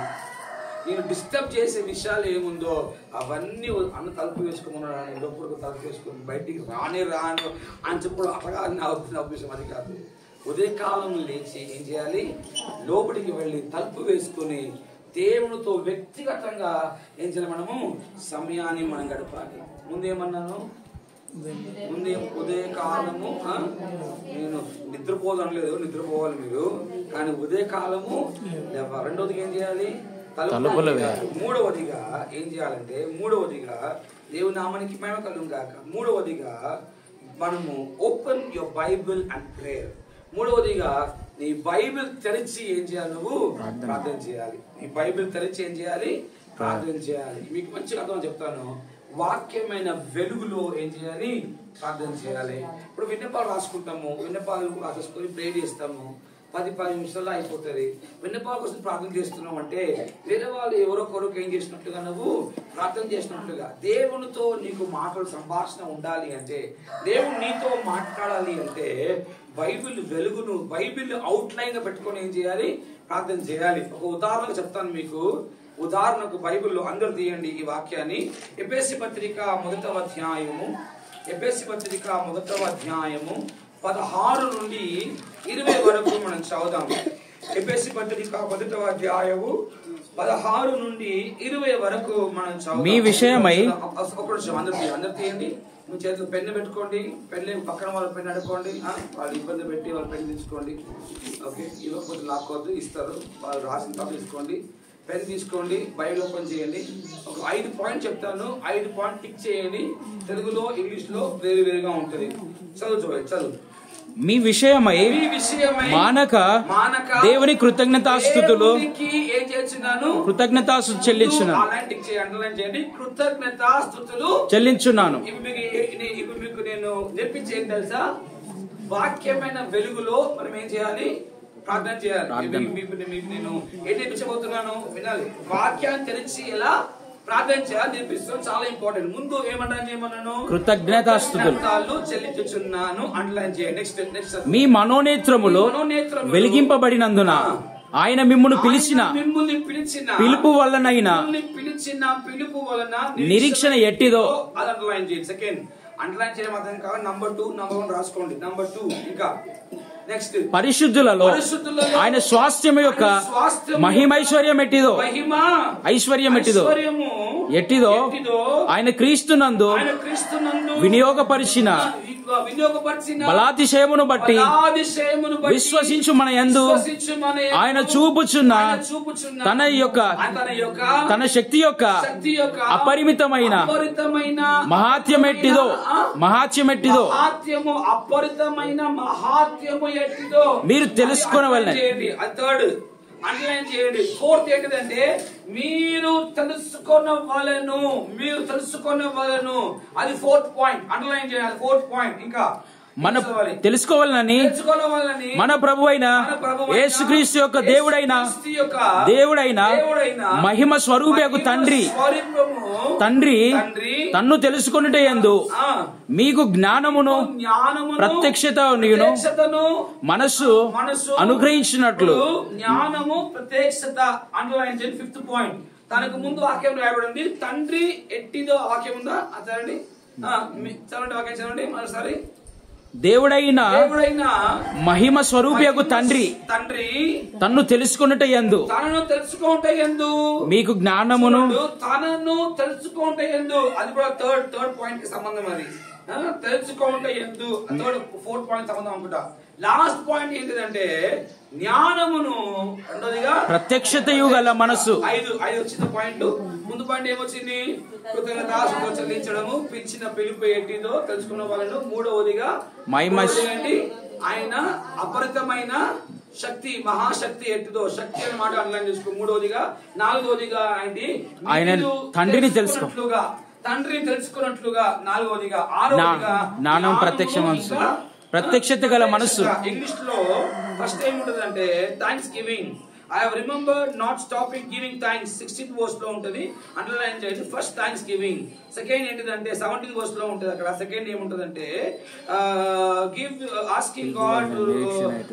నేను డిస్టర్బ్ చేసే విషయాలు ఏముందో అవన్నీ అన్న తలుపు వేసుకోమన్నాడు. ఎప్పుడు తలుపు వేసుకుని బయటికి రాను అని చెప్పడం అట్లా నా ఉద్దేశం అది కాదు. ఉదయకాలం లేచి ఏం చేయాలి? లోపలికి వెళ్ళి తలుపు వేసుకుని దేవునితో వ్యక్తిగతంగా ఏం చేయాలి? మనము సమయాన్ని మనం గడపాలి. ముందేమన్నాను? ఉదయకాలము నేను నిద్రపోదనలేదు, నిద్రపోవాలి మీరు, కానీ ఉదయకాలము. రెండోదిగా ఏం చేయాలి? తలుపులు వేయాలి. మూడవదిగా ఏం చేయాలంటే, దేవుని నామానికి మహిమ కలుగును గాక. మూడవదిగా మనము open your Bible and prayer. మూడవదిగా నీ బైబిల్ తెరిచి ఏం చేయాలి? నువ్వు ప్రార్థన చేయాలి. నీ బైబిల్ తెరిచి ఏం చేయాలి? ప్రార్థన చేయాలి. మీకు మంచిగా అర్థం చెప్తాను. వాక్యమైన వెలుగులో ఏం చేయాలి? ప్రార్థన చేయాలి. ఇప్పుడు విన్నపాలు రాసుకుంటాము, విన్నపాలు రాసేసుకొని ప్రే చేస్తాము. 10 నిమిషాల్లో అయిపోతుంది. విన్నపాల కోసం ప్రార్థన చేస్తున్నాం అంటే వేరే వాళ్ళు ఎవరో కొరకు ఏం చేసినట్టుగా నువ్వు ప్రార్థన చేసినట్టుగా. దేవునితో నీకు మాటలు సంభాషణ ఉండాలి అంటే, దేవుడు నీతో మాట్లాడాలి అంటే బైబిల్ వెలుగును, బైబిల్ అవుట్ లైన్ గా పెట్టుకొని ఏం చేయాలి? ప్రార్థన చేయాలి. ఒక ఉదాహరణ చెప్తాను మీకు. ఉదాహరణకు బైబిల్లో అందరూ తీయండి ఈ వాక్యాన్ని. ఎఫెసీ పత్రిక 1వ అధ్యాయము, ఎఫెసీ పత్రిక 1వ అధ్యాయము 16 నుండి 20 వరకు మనం చదువుదాం. ఎఫెసీ పత్రిక 1వ అధ్యాయము 16 నుండి 20 వరకు మనం చదువుదాం. మీ విషయమై అందరు తీయండి. మీ చేతిలో పెన్ను పెట్టుకోండి. పెన్ను పక్కన వాళ్ళ పెన్ను అడుకోండి. వాళ్ళు ఇబ్బంది పెట్టి వాళ్ళ పెన్ను తీసుకోండి. ఓకే, ఇవ్వకపోతే లాక్కోవద్దు, ఇస్తారు. వాళ్ళు రాసిన తర్వాత తీసుకోండి. పెన్ తీసుకోండి, బైబిల్ ఓపెన్ చేయండి. ఒక 5 పాయింట్ చెప్తాను, 5 పాయింట్ టిక్ చేయండి. తెలుగులో ఇంగ్లీష్ లో వేరుగా ఉంటుంది. చదువు. మీ విషయమై మానక దేవుని కృతజ్ఞతాస్తుతులు ఏం చేస్తున్నాను? కృతజ్ఞతాస్తుతులు చెల్లించున్నాను. కృతజ్ఞతాస్తుతులు చెల్లించున్నాను. ఇప్పుడు మీకు నేను నేర్పించేది తెలుసా? వాక్యమైన వెలుగులో మనం ఏం చేయాలి? ప్రార్థన చేయాలి. నేను ఏం నేర్పించబోతున్నాను వినాలి. వాక్యాన్ని తెలిసి ఎలా ప్రార్థన చేయాలి నేర్పిస్తాను. చాలా ఇంపార్టెంట్. ముందు ఏమన్నాను? కృతజ్ఞతాస్తుతులు చెల్లించుచున్నాను. అండర్లైన్ చేయండి. నెక్స్ట్ మీ మనోనేత్రములు వెలిగింపబడినందున ఆయన మిమ్మును పిలిచిన పిలుపు వలన నిరీక్షణ ఎట్టిదో. అది అండర్లైన్ చేయండి. సెకండ్ అండర్లైన్ చేయడం అర్థం కావాలి. నంబర్ 2 రాసుకోండి. నంబర్ 2 ఇంకా నెక్స్ట్ పరిశుద్ధులలో ఆయన స్వాస్థ్యం యొక్క మహిమైశ్వర్యం ఎట్టిదో. ఐశ్వర్యం ఎట్టిదో ఆయన క్రీస్తునందు వినియోగపరిచిన బలాతిశయమును బట్టి విశ్వసించు మన యందు ఆయన చూపుచున్న తన శక్తి యొక్క అపరిమితమైన మహాత్యమెట్టిదో మీరు తెలుసుకోవలెను. థర్డ్ అండర్లైన్ చేయండి. ఫోర్త్ ఏంటిదంటే మీరు తెలుసుకోవలెను. అది 4th పాయింట్. అండర్లైన్ చేయాలి. 4th point. ఇంకా మన తెలుసుకోవాలని మన ప్రభు అయిన యేసుక్రీస్తు యొక్క దేవుడైన మహిమ స్వరూపకు తండ్రి తన్ను తెలుసుకొనుటయందు మీకు జ్ఞానమును ప్రత్యక్షతను మనస్సు అనుగ్రహించినట్లు. జ్ఞానము ప్రత్యక్షత అండర్లైన్ చేయండి. 5th point. తనకు ముందు వాక్యం రాయబడింది. తండ్రి ఎట్టిదో వాక్యం ఉందా? చదవండి. వాక్యం చదవండి మరోసారి. దేవుడైన మహిమ స్వరూపకు తండ్రి తన్ను తెలుసుకొనుటయందు మీకు జ్ఞానమును తెలుసుకొనుటయందు. అది కూడా థర్డ్ పాయింట్ కి సంబంధం. అది తెలుసుకొనుటయందు 4th పాయింట్ సంబంధం అనుకుంటా. లాస్ట్ పాయింట్ ఏంటిదంటే జ్ఞానమును. రెండోదిగా ప్రత్యక్షతయు గల మనస్సు. 5 వచ్చిన పాయింట్. ముందు పాయింట్ ఏమొచ్చింది? కృతజ్ఞతాస్తుతులు చెల్లించడము, పిలిచిన పిలుపు ఏంటిదో తెలుసుకున్న వాళ్ళను. మూడవదిగా ఆయన అపరితమైన శక్తి, మహాశక్తి ఎట్టిదో. శక్తి అనే మాట అండర్లైన్ చేసుకో. మూడవదిగా. నాలుగవదిగా ఆయన తండ్రిని తెలుసుకున్నట్లుగా. నాలుగవదిగా. ఆరవదిగా జ్ఞానం ప్రత్యక్షత గల మనస్సు. ఇంగ్లీష్ లో ఫస్ట్ ఏముంటది అంటే thanks giving. I have remembered not stopping giving thanks. 16th verse లో ఉంటది. అండర్లైన్ చేయండి. First thanks giving. సెకండ్ ఏంటిదంటే 17th verse లో ఉంటది. అక్కడ సెకండ్ ఏముంటదంటే give asking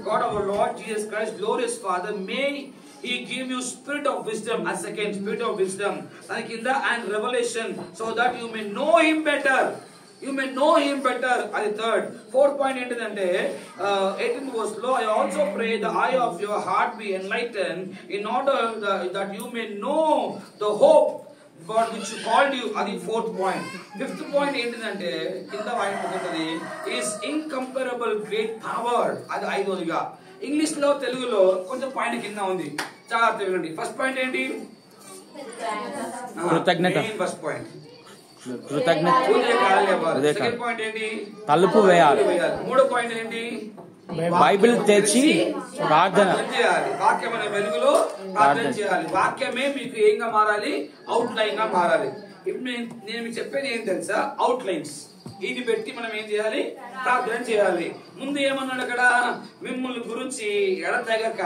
God our Lord Jesus Christ glorious Father may He give you spirit of wisdom. As second, spirit of wisdom. And revelation so that you may know Him better. అది third. 4th point ఏంటంటే 18th verse లో I also pray the eye of your heart be enlightened in order that you may know the hope for which you called you. అది 4th point. 5th point ఏంటంటే కింద వాయించుకుంటది is incomparable great power. అది 5వదిగా. English లో తెలుగులో కొంచెం point కింద ఉంది. చాలా తెలియండి. ఫస్ట్ పాయింట్ ఏంటి? కృతజ్ఞత. ఫస్ట్ పాయింట్ తలుపు వేయాలి. 3వ పాయింట్ ఏంటి? బైబిల్ తెచ్చి ప్రార్థన చేయాలి. వాక్యమైన వెలుగులో ప్రార్థన చేయాలి. వాక్యమే మీకు ఏంగా మారాలి? అవుట్ లైన్ గా మారాలి. ఇప్పుడు నేను మీకు చెప్పేది ఏం తెలుసా? Out lines. ఇది పెట్టి మనం ఏం చేయాలి? ప్రార్థన చేయాలి. ముందు ఏమన్నాడు అక్కడ? మిమ్మల్ని గురించి ఎడతెగక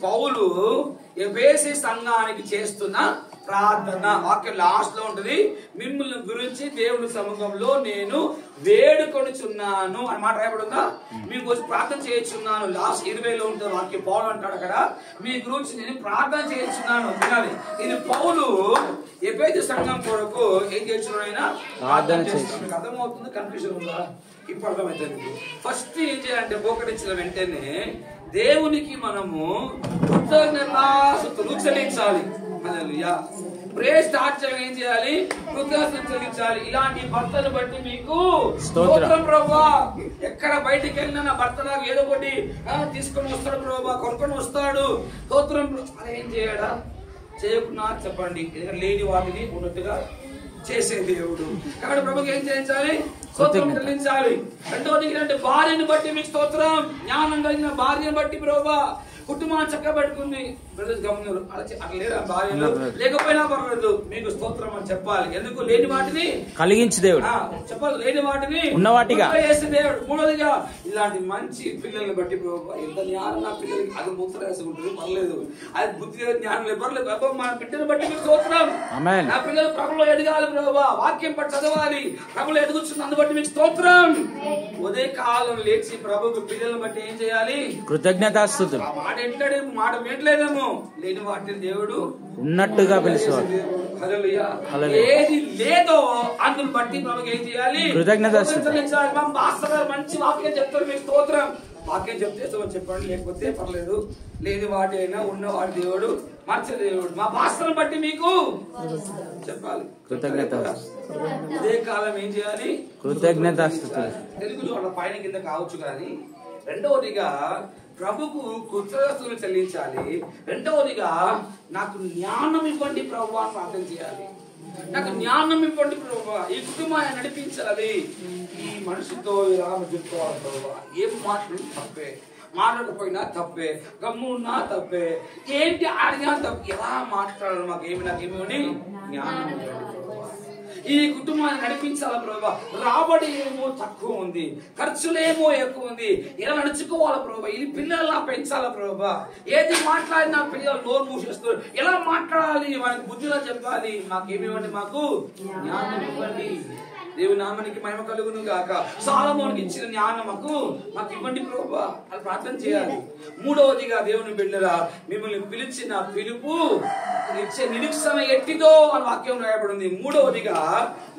పౌలు ఎఫెసీ సంఘానికి చేస్తున్న ప్రార్థన. వాక్యం లాస్ట్ లో ఉంటది, మిమ్మల్ని గురించి దేవుని సముఖంలో నేను వేడుకొనుచున్నాను అని మాట రాయబడిందా? మీ గురించి ప్రార్థన చేయించున్నాను. లాస్ట్ 20లో ఉంటుంది వాక్యం. పౌలు అంటాడు అక్కడ, మీ గురించి నేను ప్రార్థన చేయించున్నాను. వినాలి, ఇది పౌలు ఎఫెసీ సంఘం కొరకు ఏం చేస్తున్నాడు? ఆయన ప్రార్థన చేస్తున్నాడు. అర్థమవుతుంది? కన్ఫ్యూజన్ ఉందా? ఇప్పుడు అర్థమవుతుంది. ఫస్ట్ ఏం చేయాలంటే మోకరించిన వెంటనే దేవునికి మనము కృతజ్ఞతాస్తుతులు చెల్లించాలి. హల్లెలూయా. ప్రే స్టార్ట్ చేయగా ఏం చేయాలి? కృతజ్ఞతలు చెల్లించాలి. ఇలాంటి భర్తను బట్టి మీకు స్తోత్రం ప్రభువా. ఎక్కడ బయటికి వెళ్ళినా నా భర్త నాకు ఏదో ఒకటి తీసుకొని వస్తాడు ప్రభువా, కొనుక్కొని వస్తాడు. స్తోత్రం. అలా ఏం చేయడా? చేయకుండా చెప్పండి. లేని వాటిని ఉన్నట్టుగా చేసే దేవుడు. కాబట్టి ప్రభుకి ఏం చేయించాలి? స్తోత్రం చెల్లించాలి. రెండోది భార్యను బట్టి మీకు స్తోత్రం. జ్ఞానం కలిగిన భార్యను బట్టి ప్రభువా, కుటుంబాన్ని చక్కగా పెట్టుకుంది. అట్లా లేదా భార్యలు లేకపోయినా పర్వాలేదు, మీకు స్తోత్రం అని చెప్పాలి. ఎందుకు? లేని వాటిని కలిగించి దేవుడు చెప్పాలి, లేని వాటిని ఉన్నవాటిగా చేసే దేవుడు. మూడోదిగా ఇలాంటి మంచి పిల్లల్ని బట్టి ఎంత జ్ఞానం నా పిల్లలకి, అది ముద్ర వేసుకుంటుంది పర్లేదు, అది బుద్ధి జ్ఞానం పర్లేదు, మన బిడ్డను బట్టి మీకు స్తోత్రం. నా పిల్లలు ప్రభులో ఎదగాలి ప్రభావ, వాక్యం పట్టి చదవాలి, ప్రభులో ఎదుగుతుంది, అందుబట్టి మీకు స్తోత్రం. ఉదయ కాలం లేచి ప్రభుకు పిల్లలను బట్టి ఏం చేయాలి? కృతజ్ఞతాస్తుతులు. మాట ఏంటాడే, మాట వినట్లేదేమో, లేని వాటిని దేవుడు ఉన్నట్టుగా పిలుస్తారు. ఏది లేదో అందుని బట్టి మనకు ఏం చేయాలి? కృతజ్ఞతాస్తుతులు. మంచి వాక్యం చెప్తారు, మీకు స్తోత్రం. వాక్యం చెప్తే చెప్పండి, లేకపోతే పర్లేదు. లేని వాటి అయినా ఉన్న వాటి దేవుడు మార్చే దేవుడు. మా భాషను బట్టి మీకు చెప్పాలి కృతజ్ఞత. ఇదే కాలం ఏం చేయాలి? కృతజ్ఞత. తెలుగులో అలా పైన కింద కావచ్చు, కానీ రెండవదిగా ప్రభుకు కృతజ్ఞతలు చెల్లించాలి. రెండవదిగా నాకు జ్ఞానం ఇవ్వండి ప్రభు అని ప్రార్థన చేయాలి. నాకు జ్ఞానం ఇవ్వండి ప్రభు, ఈ కుటుంబాన్ని నడిపించాలి. ఈ మనిషితో ఇలా చెప్పుకోవాలి ప్రభు. ఏం మాట్లాడి తప్పే, మాట్లాడకపోయినా తప్పే, గమ్మున్నా తప్పే, ఏంటి అడిగినా తప్పే, ఎలా మాట్లాడాలి? నాకేమి జ్ఞానం ఇవ్వండి. ఈ కుటుంబాన్ని నడిపించాల ప్రభా. రాబడి ఏమో తక్కువ ఉంది, ఖర్చులేమో ఎక్కువ ఉంది, ఎలా నడుచుకోవాలా ప్రభా? ఈ పిల్లల్లా పెంచాలా ప్రభా? ఏది మాట్లాడినా పిల్లలు నోరు మూసేస్తారు, ఎలా మాట్లాడాలి? వాళ్ళకి బుద్ధిగా చెప్పాలి. మాకేమివ్వండి? మాకు జ్ఞానం ఇవ్వండి. దేవుని నామానికి మహిమ కలుగును గాక. సొలొమోనుకి ఇచ్చిన జ్ఞానం మాకు ఇవ్వండి ప్రభువా అని ప్రార్థన చేయాలి. మూడవదిగా దేవుని బిడ్డలా, మిమ్మల్ని పిలిచిన పిలుపు ఇచ్చే నిరీక్షణ ఎట్టిదో అని వాక్యం రాయబడింది. మూడవదిగా,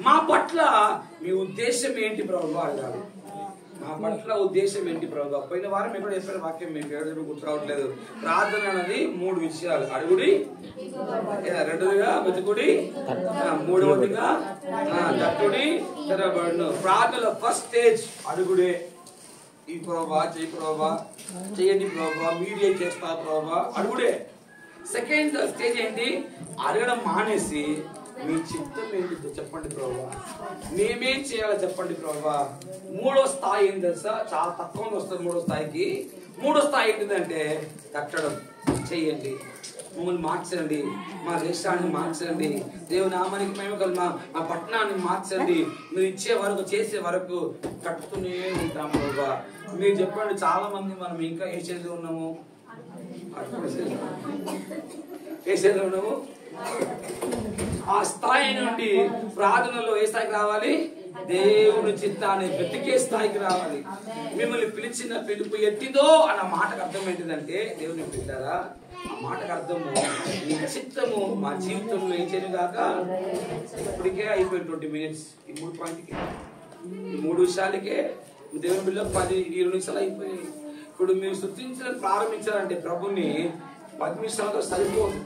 మా పట్ల మీ ఉద్దేశం ఏంటి ప్రభువా అన్నారు. మా పట్ల ఉద్దేశం ఏంటి ప్రభువా? పోయిన వారం ఎప్పుడు చెప్పిన వాక్యం మీకు ఎవరు గుర్తు రావట్లేదు. ప్రార్థన అనేది 3 విషయాలు: అడుగుడి, రెండవదిగా వెతుకుడి, మూడవదిగా తట్టుడి, తెరబడును. ప్రార్థనలో ఫస్ట్ స్టేజ్ అడుగుడే. ఈ ప్రభా చేయి ప్రభా, చేయండి ప్రభా, మీరే చేస్తా ప్రభా, అడుగుడే. సెకండ్ స్టేజ్ ఏంటి? అడగడం మానేసి మీ చిత్తం ఏంటి చెప్పండి ప్రభా, మేమేం చేయాలో చెప్పండి ప్రభా. మూడో స్థాయి ఏం తెలుసా? చాలా తక్కువ వస్తుంది మూడో స్థాయికి. మూడో స్థాయి ఏంటిదంటే తట్టడం. చెయ్యండి, మమ్మల్ని మార్చండి, మా దేశాన్ని మార్చండి, దేవుని నామానికి మేము కలిసి మా పట్టణాన్ని మార్చండి. మీరు ఇచ్చే వరకు, చేసే వరకు కట్టుతూనే ఉంటాం ప్రభా. మీరు చెప్పండి, చాలా మంది మనం ఇంకా ఏ చేతిలో ఉన్నాము? ఏ చేతిలో ఉన్నాము? ఆ స్థాయి నుండి ప్రార్థనలో ఏ స్థాయికి రావాలి? దేవుని చిత్తాన్ని వెతికే స్థాయికి రావాలి. మిమ్మల్ని పిలిచిన పిలుపు ఎట్టిదో అన్న మాటకు అర్థం ఏంటిదంటే, దేవుని బిడ్డలారా, ఆ మాటకు అర్థము నీ చిత్తము మా జీవితంలో ఏం చేయను గాక. ఇప్పటికే అయిపోయింది 20 minutes. ఈ 3 పాయింట్కి, ఈ 3 విషయాలకే దేవుని బిడ్డ 10-20 నిమిషాలు అయిపోయాయి. ఇప్పుడు మీరు స్తుతించడం ప్రారంభించాలంటే ప్రభుని 10 నిమిషాలుగా సరిపోదు,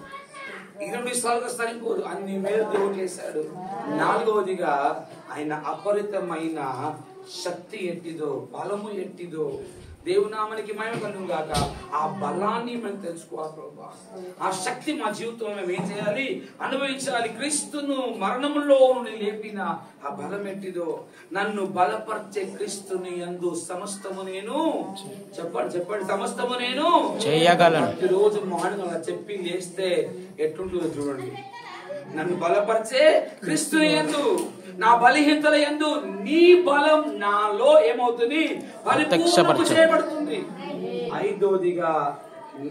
20 నిమిషాలుగా సరిపోదు. అన్ని మేలు దేవుడు చేశాడు. 4వదిగా ఆయన అపరితమైన శక్తి ఎట్టిదో, బలము ఎట్టిదో, దేవునామానికి మహిమ కలుగును గాక. ఆ బలాన్ని మనం తెలుసుకోవాలి ప్రభా. ఆ శక్తి మా జీవితంలో మేము ఏం చేయాలి? అనుభవించాలి. క్రీస్తును మరణములో నుండి లేపిన ఆ బలం ఎట్టిదో, నన్ను బలపరిచే క్రీస్తుని యందు సమస్తము నేను చెప్పండి సమస్తము నేను చేయగలను. ప్రతిరోజు మార్నింగ్ అలా చెప్పి లేస్తే ఎట్లుంటుందో చూడండి. నన్ను బలపరిచే క్రీస్తుని యందు నా బలహీనతల యందు నీ బలం నాలో ఏమవుతుంది, పరిపూర్ణము చేయబడుతుంది. ఐదోదిగా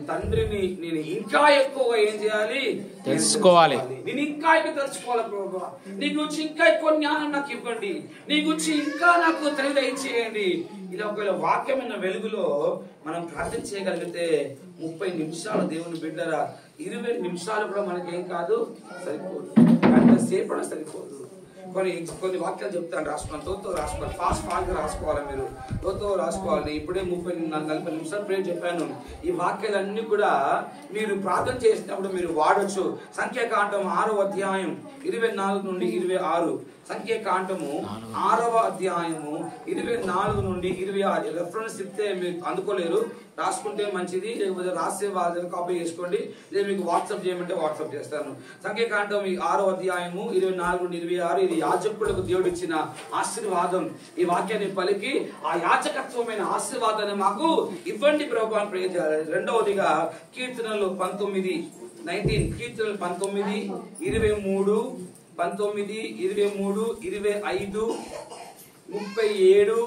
తండ్రిని నేను ఇంకా ఎక్కువగా ఏం చేయాలి, తెలుసుకోవాలి. నేను ఇంకా ఎక్కువ తెలుసుకోవాలి ప్రభువా. నీ గురించి ఇంకా ఎక్కువ జ్ఞానం నాకు ఇవ్వండి, నీ గురించి ఇంకా నాకు తెలివి దయచేయండి. ఇలా ఒకవేళ వాక్యమైన వెలుగులో మనం ప్రార్థన చేయగలిగితే 30 నిమిషాలు దేవుని బిడ్డరా, 20 నిమిషాలు కూడా మనకేం కాదు, సరిపోదు. గంట సేపు సరిపోదు. కొన్ని వాక్యాలు చెప్తాను, రాసుకోవాలి. తోతో రాసుకోవాలి, ఫాస్ట్ గా రాసుకోవాలి. మీరు తోతో రాసుకోవాలి. ఇప్పుడే 30-40 నిమిషాలు ప్రేర్ చెప్పాను. ఈ వాక్యాలన్నీ కూడా మీరు ప్రార్థన చేసినప్పుడు మీరు వాడొచ్చు. సంఖ్యాకాండం 6వ అధ్యాయం 24 నుండి 26, సంఖ్యాకాండము 6వ అధ్యాయము 24 నుండి 26. రెఫరెన్స్ చెప్తే మీరు అందుకోలేరు, రాసుకుంటే మంచిది. లేకపోతే రాసే వాళ్ళు కాపీ చేసుకోండి, లేదా మీకు వాట్సాప్ చేయమంటే వాట్సాప్ చేస్తాను. సంఖ్యాకాండం 6వ అధ్యాయము 24 నుండి 26. ఇది యాజకులకు దేవుడు ఇచ్చిన ఆశీర్వాదం. ఈ వాక్యాన్ని పలికి ఆ యాజకత్వమైన ఆశీర్వాదాన్ని మాకు ఇవ్వండి ప్రభువా అని ప్రేర్ చేయాలి. రెండవదిగా కీర్తనలు 19 కీర్తనలు 19, 23, 19, 23, 25, 37,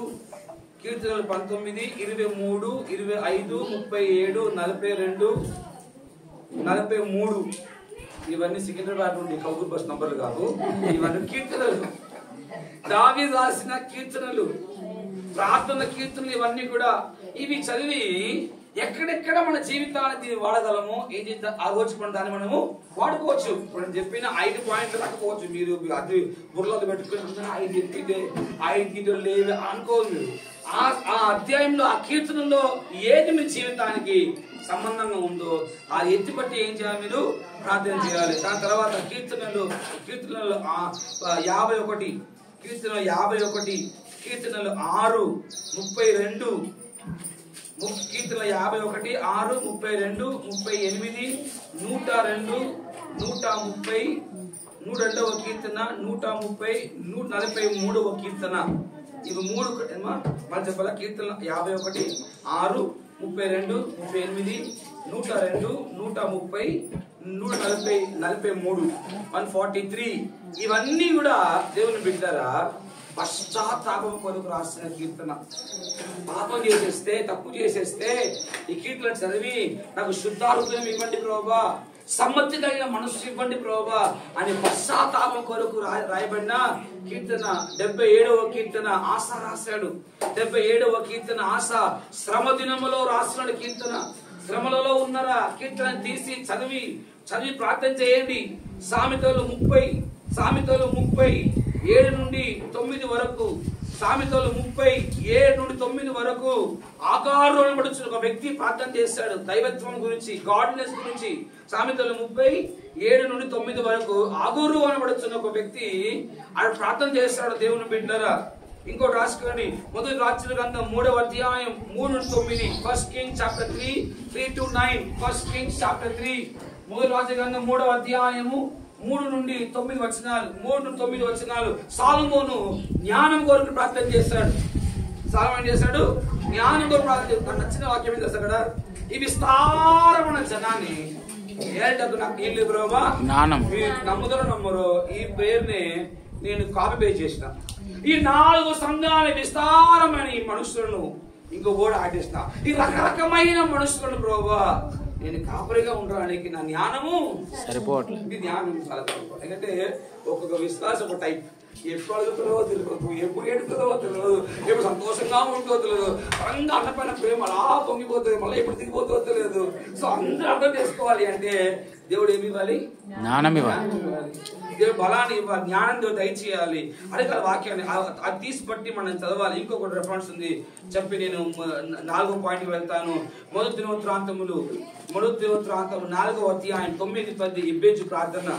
కీర్తనలు 19, 23, 25, 37, 42, 43. ఇవన్నీ సికింద్రాబాద్ నుండి కౌగుర్ బస్ నంబర్లు కాదు, ఇవన్నీ కీర్తనలు. దావీదు రాసిన కీర్తనలు, ప్రార్థన కీర్తనలు, ఇవన్నీ కూడా ఇవి చదివి ఎక్కడెక్కడ మన జీవితాన్ని వాడగలమో ఏం చేద్దాం, ఆ రోజు దాన్ని మనము వాడుకోవచ్చు. ఇప్పుడు చెప్పిన 5 పాయింట్లు రాకపోవచ్చు. మీరు అది బుర్రలో పెట్టుకుంటున్నా 5 ఎత్తితే 5 గీతలు లేవు అనుకోదు. మీరు ఆ అధ్యాయంలో ఆ కీర్తనలో ఏది మీ జీవితానికి సంబంధంగా ఉందో ఆ ఎత్తి బట్టి ఏం చేయాలి, మీరు ప్రార్థన చేయాలి. దాని తర్వాత కీర్తనలు 51, కీర్తనలు 51, కీర్తనలు 6, 32, కీర్తనలు 51, 6, 32, 38, 102, 130, 102వ కీర్తన, 130, 143వ కీర్తన. ఇవి 3 మళ్ళీ చెప్పాలా. కీర్తన 51, 6, 32, 38, 102, 130, 140, 43, 143. ఇవన్నీ కూడా దేవుని బిడ్డరా పశ్చాత్తాపం కొరకు రాసిన కీర్తన. పాపం చేసేస్తే, తప్పు చేసేస్తే ఈ కీర్తన చదివి నాకు శుద్ధాహృదయం ఇవ్వండి ప్రభువా, సమ్మతి కలిగిన మనస్సు ఇవ్వండి ప్రభువా అని పశ్చాత్తాపం కొరకు రాయబడిన కీర్తన. 77వ కీర్తన ఆశ రాశాడు. 77వ కీర్తన ఆశ శ్రమ దినములో రాసిన కీర్తన. శ్రమలలో ఉన్నారా, కీర్తన తీసి చదివి ప్రార్థన చేయండి. సామెతలు 30, 7 నుండి 9 వరకు, సామెతలు 30, 7 నుండి 9 వరకు ఆకారు అనబడుచున్న ఒక వ్యక్తి ప్రార్థన చేశాడు దైవత్వం గురించి, గాడ్నెస్ గురించి. సామెతలు 30, 7 నుండి 9 వరకు ఆగూరు అనబడుచున్న ఒక వ్యక్తి ఆయన ప్రార్థన చేస్తాడు. దేవుని బిడ్డలారా ఇంకోటి రాసుకోండి. మొదటి రాజుల గ్రంథం 3వ అధ్యాయం 3 నుండి 9, 1 Kings chapter 3, 3-9, 1 Kings chapter 3. మొదటి రాజుల గ్రంథం 3వ అధ్యాయము 3 నుండి 9 వచనాలు. సాలొమోను జ్ఞానం కొరకు ప్రార్థన చేశాడు. సాలొమోను చేశాడు జ్ఞానం కొరకు ప్రార్థన చేస్తాడు. నచ్చిన వాక్యం ఏం చేస్తాడు కదా, ఈ విస్తారమైన జనాన్ని ఏటకు నాకు నీళ్ళు బ్రోమా మీరు నమ్ముదరో నమ్మరో ఈ పేరుని నేను కాపీ పేస్ట్ చేసిన. ఈ 4 సంఘాల విస్తారమైన ఈ మనుషులను ఇంకో ఓడ ఆటేస్తా. ఈ రకరకమైన మనుషులను బ్రోవా నేను కాపరిగా ఉండడానికి నా జ్ఞానము సరిపోవట్లేదు. ఇది జ్ఞానం చాలా తక్కువ. ఎందుకంటే ఒక్కొక్క విశ్వాసం ఒక టైప్. ఎప్పుడు అడుగుతుందో తెలియదు, ఎప్పుడు ఏడుతుందో తెలియదు, ఎప్పుడు సంతోషంగా ఉంటుందో తెలియదు. పరంగా అన్నపైన ప్రేమ అలా పొంగిపోతుంది, మళ్ళీ ఎప్పుడు దిగిపోతుందో తెలియదు. సో అందరూ అర్థం చేసుకోవాలి అంటే దేవుడు ఏమి ఇవ్వాలి, జ్ఞానం ఇవ్వాలి. దేవుడు బలాన్ని ఇవ్వాలి, జ్ఞానంతో దయచేయాలి. అడగాలి వాక్యాన్ని, అది తీసి బట్టి మనం చదవాలి. ఇంకొకటి రెఫరెన్స్ ఉంది చెప్పి నేను 4వ పాయింట్కి వెళ్తాను. మొదటి దినోత్రాంతములు 4వ అధ్యాయం 9-10 ఇబ్బేజు ప్రార్థన.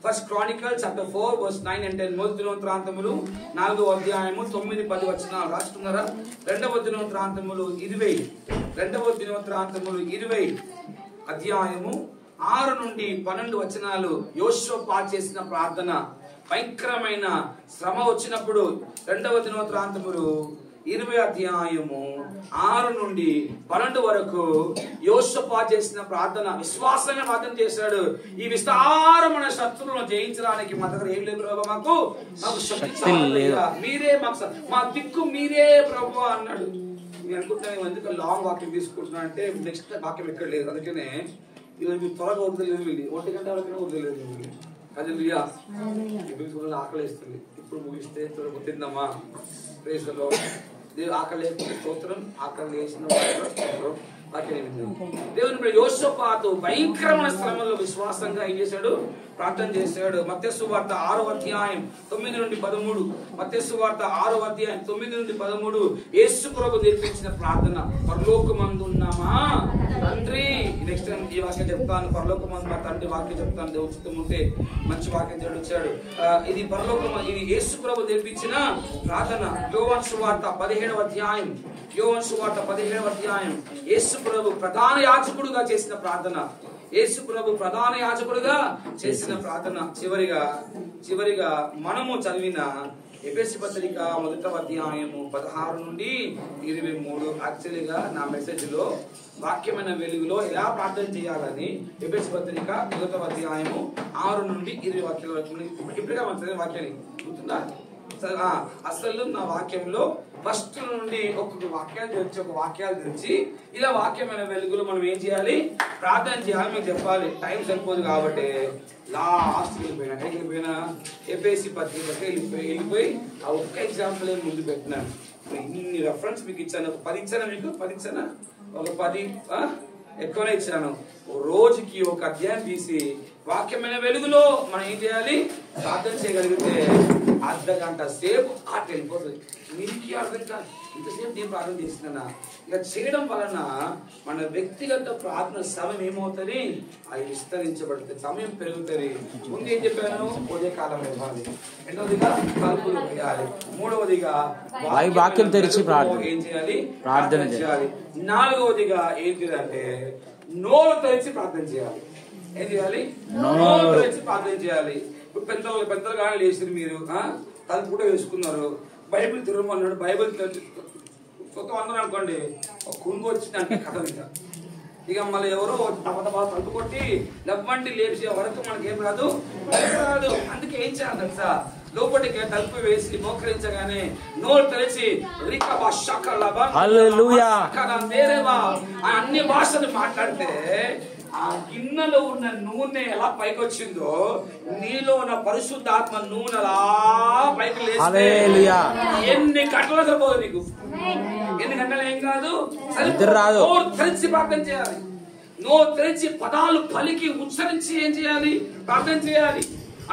First Chronicle chapter 4 verse 9 and 10. మొదటి దినోత్రాంతములు 4వ అధ్యాయము 9-10 వచనాలు రాసుకున్నారా? రెండవ దినోత్రాంతములు 20 అధ్యాయము 6 నుండి 12 వచనాలు. యోషువ చేసిన ప్రార్థన. భయంకరమైన శ్రమ వచ్చినప్పుడు 2వ దినోత్రాంతములు 20వ అధ్యాయము 6 నుండి 12 వరకు యోషపా చేసిన ప్రార్థన, విశ్వాసంగా ప్రార్థన చేశాడు. ఈ విస్తారమైన శత్రువులను జయించడానికి మా దగ్గర ఏం లేదు ప్రభు, మాకు శక్తి లేదు, మీరే మాకు మా దిక్కు మీరే ప్రభు అన్నాడు. నేను అనుకుంటున్నాను ఎందుకు లాంగ్ వాక్యం తీసుకుంటున్నా అంటే నెక్స్ట్ వాక్యం ఎక్కడ లేదు, అందుకనే మీరు త్వరగా వద్దలేదు, 1 గంట వరకు వద్దలేదు. అది ఇప్పుడు ఆకలి వేస్తుంది, ఇప్పుడు ముగిస్తే త్వరగా తిందామా? ప్రేసలో ఆకలి వేసుకునే స్తోత్రం, ఆకలి వేసిన స్తోత్రం. దేవుని యోషపాతు భయంకరమైన శ్రమలో విశ్వాసంగా ఏం చేశాడు? ప్రార్థన చేశాడు. మత్తయి సువార్త 6వ అధ్యాయం 9 నుండి 13. మత్తయి సువార్త 6వ అధ్యాయం 9 నుండి 13. యేసు ప్రభు నేర్పించిన ప్రార్థన. పరలోకమందున్నామా తండ్రి, నెక్స్ట్ ఈ వాక్యం చెప్తాను. పరలోకమందు మా తండ్రి వాక్యం చెప్తాను, దేవుడు చిత్తం ఉంటే మంచి వాక్యం దేవుడు ఇచ్చాడు. ఇది పరలోకం, ఇది యేసు ప్రభు నేర్పించిన ప్రార్థన. యోహాను సువార్త 17వ అధ్యాయం, యోహాను సువార్త 17వ అధ్యాయం. యేసు ప్రభు ప్రధాన యాజకుడుగా చేసిన ప్రార్థన, యేసు ప్రభు ప్రధాన యాజకుడుగా చేసిన ప్రార్థన. చివరిగా మనము చదివిన ఎఫెసీ పత్రిక 1వ అధ్యాయము 16 నుండి 23. యాక్చువల్గా నా మెసేజ్ లో వాక్యమైన వెలుగులో ఎలా ప్రార్థన చేయాలని ఎఫెసీ పత్రిక 1వ అధ్యాయము 6 నుండి 20 వాక్యాల వరకు ఇప్పుడుగా మన చదివిన వాక్యాన్ని గుర్తుందా? అసలు నా వాక్యంలో ఫస్ట్ నుండి ఒక్కొక్క వాక్యాలు తెచ్చి ఒక వాక్యాలు తెచ్చి ఇలా వాక్యమైన వెలుగులో మనం ఏం చేయాలి? ప్రార్థన చేయాలి. మీకు చెప్పాలి, టైం సరిపోదు కాబట్టి లాస్ట్ వెళ్ళిపోయినా ఎఫెసీ పత్రికకి వెళ్ళిపోయి ఆ ఒక్క ఎగ్జాంపుల్ ముందు పెట్టినాను. ఇన్ని రెఫరెన్స్ మీకు ఇచ్చాను. 10 ఇచ్చాను, మీకు 10 ఇచ్చానా? ఒక 10 ఎక్కువనే ఇచ్చాను. రోజుకి ఒక అధ్యాయం తీసి వాక్యమైన వెలుగులో మనం ఏం చేయాలి? ప్రార్థన చేయగలిగితే అర్ధగంట సేపు ఆట వెళ్ళిపోతుంది. మీకు అర్థం కాదు, ఇంతసేపు నేను ప్రార్థన చేసినా. ఇలా చేయడం వలన మన వ్యక్తిగత ప్రార్థన సమయం ఏమవుతుంది? అది విస్తరించబడుతుంది, సమయం పెరుగుతుంది. ముందు ఏం చెప్పాను? ఉదయకాలం ఇవ్వాలి, రెండవదిగా తలుపులు వేయాలి, మూడవదిగా వాక్యం తెరిచి ఏం చేయాలి? ప్రార్థన చేయాలి. నాలుగవదిగా ఏంటిదంటే నోరు తెరిచి ప్రార్థన చేయాలి. ఏం చేయాలి? నోరు తెరిచి ప్రార్థన చేయాలి. ఇప్పుడు పెద్దలుగా లేచి మీరు తలుపు కూడా వేసుకున్నారు, బైబిల్ తిరగమన్నాడు, బైబిల్ అందరూ అనుకోండి ఒక కుంగు వచ్చిందంటే కథ ఇక మళ్ళీ ఎవరో తలుపు కొట్టి లవ్వండి లేపే వరకు మనకి ఏం రాదు. అందుకే ఏం చేయాలి తెలుసా? లోపలికి తలుపు వేసి మోకరించగానే నోరు తెరిచి అన్ని భాషలు మాట్లాడితే ఆ గిన్నెలో ఉన్న నూనె ఎలా పైకి వచ్చిందో నీలో ఉన్న పరిశుద్ధాత్మ నూనె అలా పైకి లేస్తే ఎన్ని గంటలు సరిపోదు నీకు. ఎన్ని గంటలు ఏం కాదు, నోరు తెరిచి ప్రార్థన చేయాలి. నోరు తెరిచి పదాలు పలికి ఉచ్చరించి ఏం చేయాలి? ప్రార్థన చేయాలి.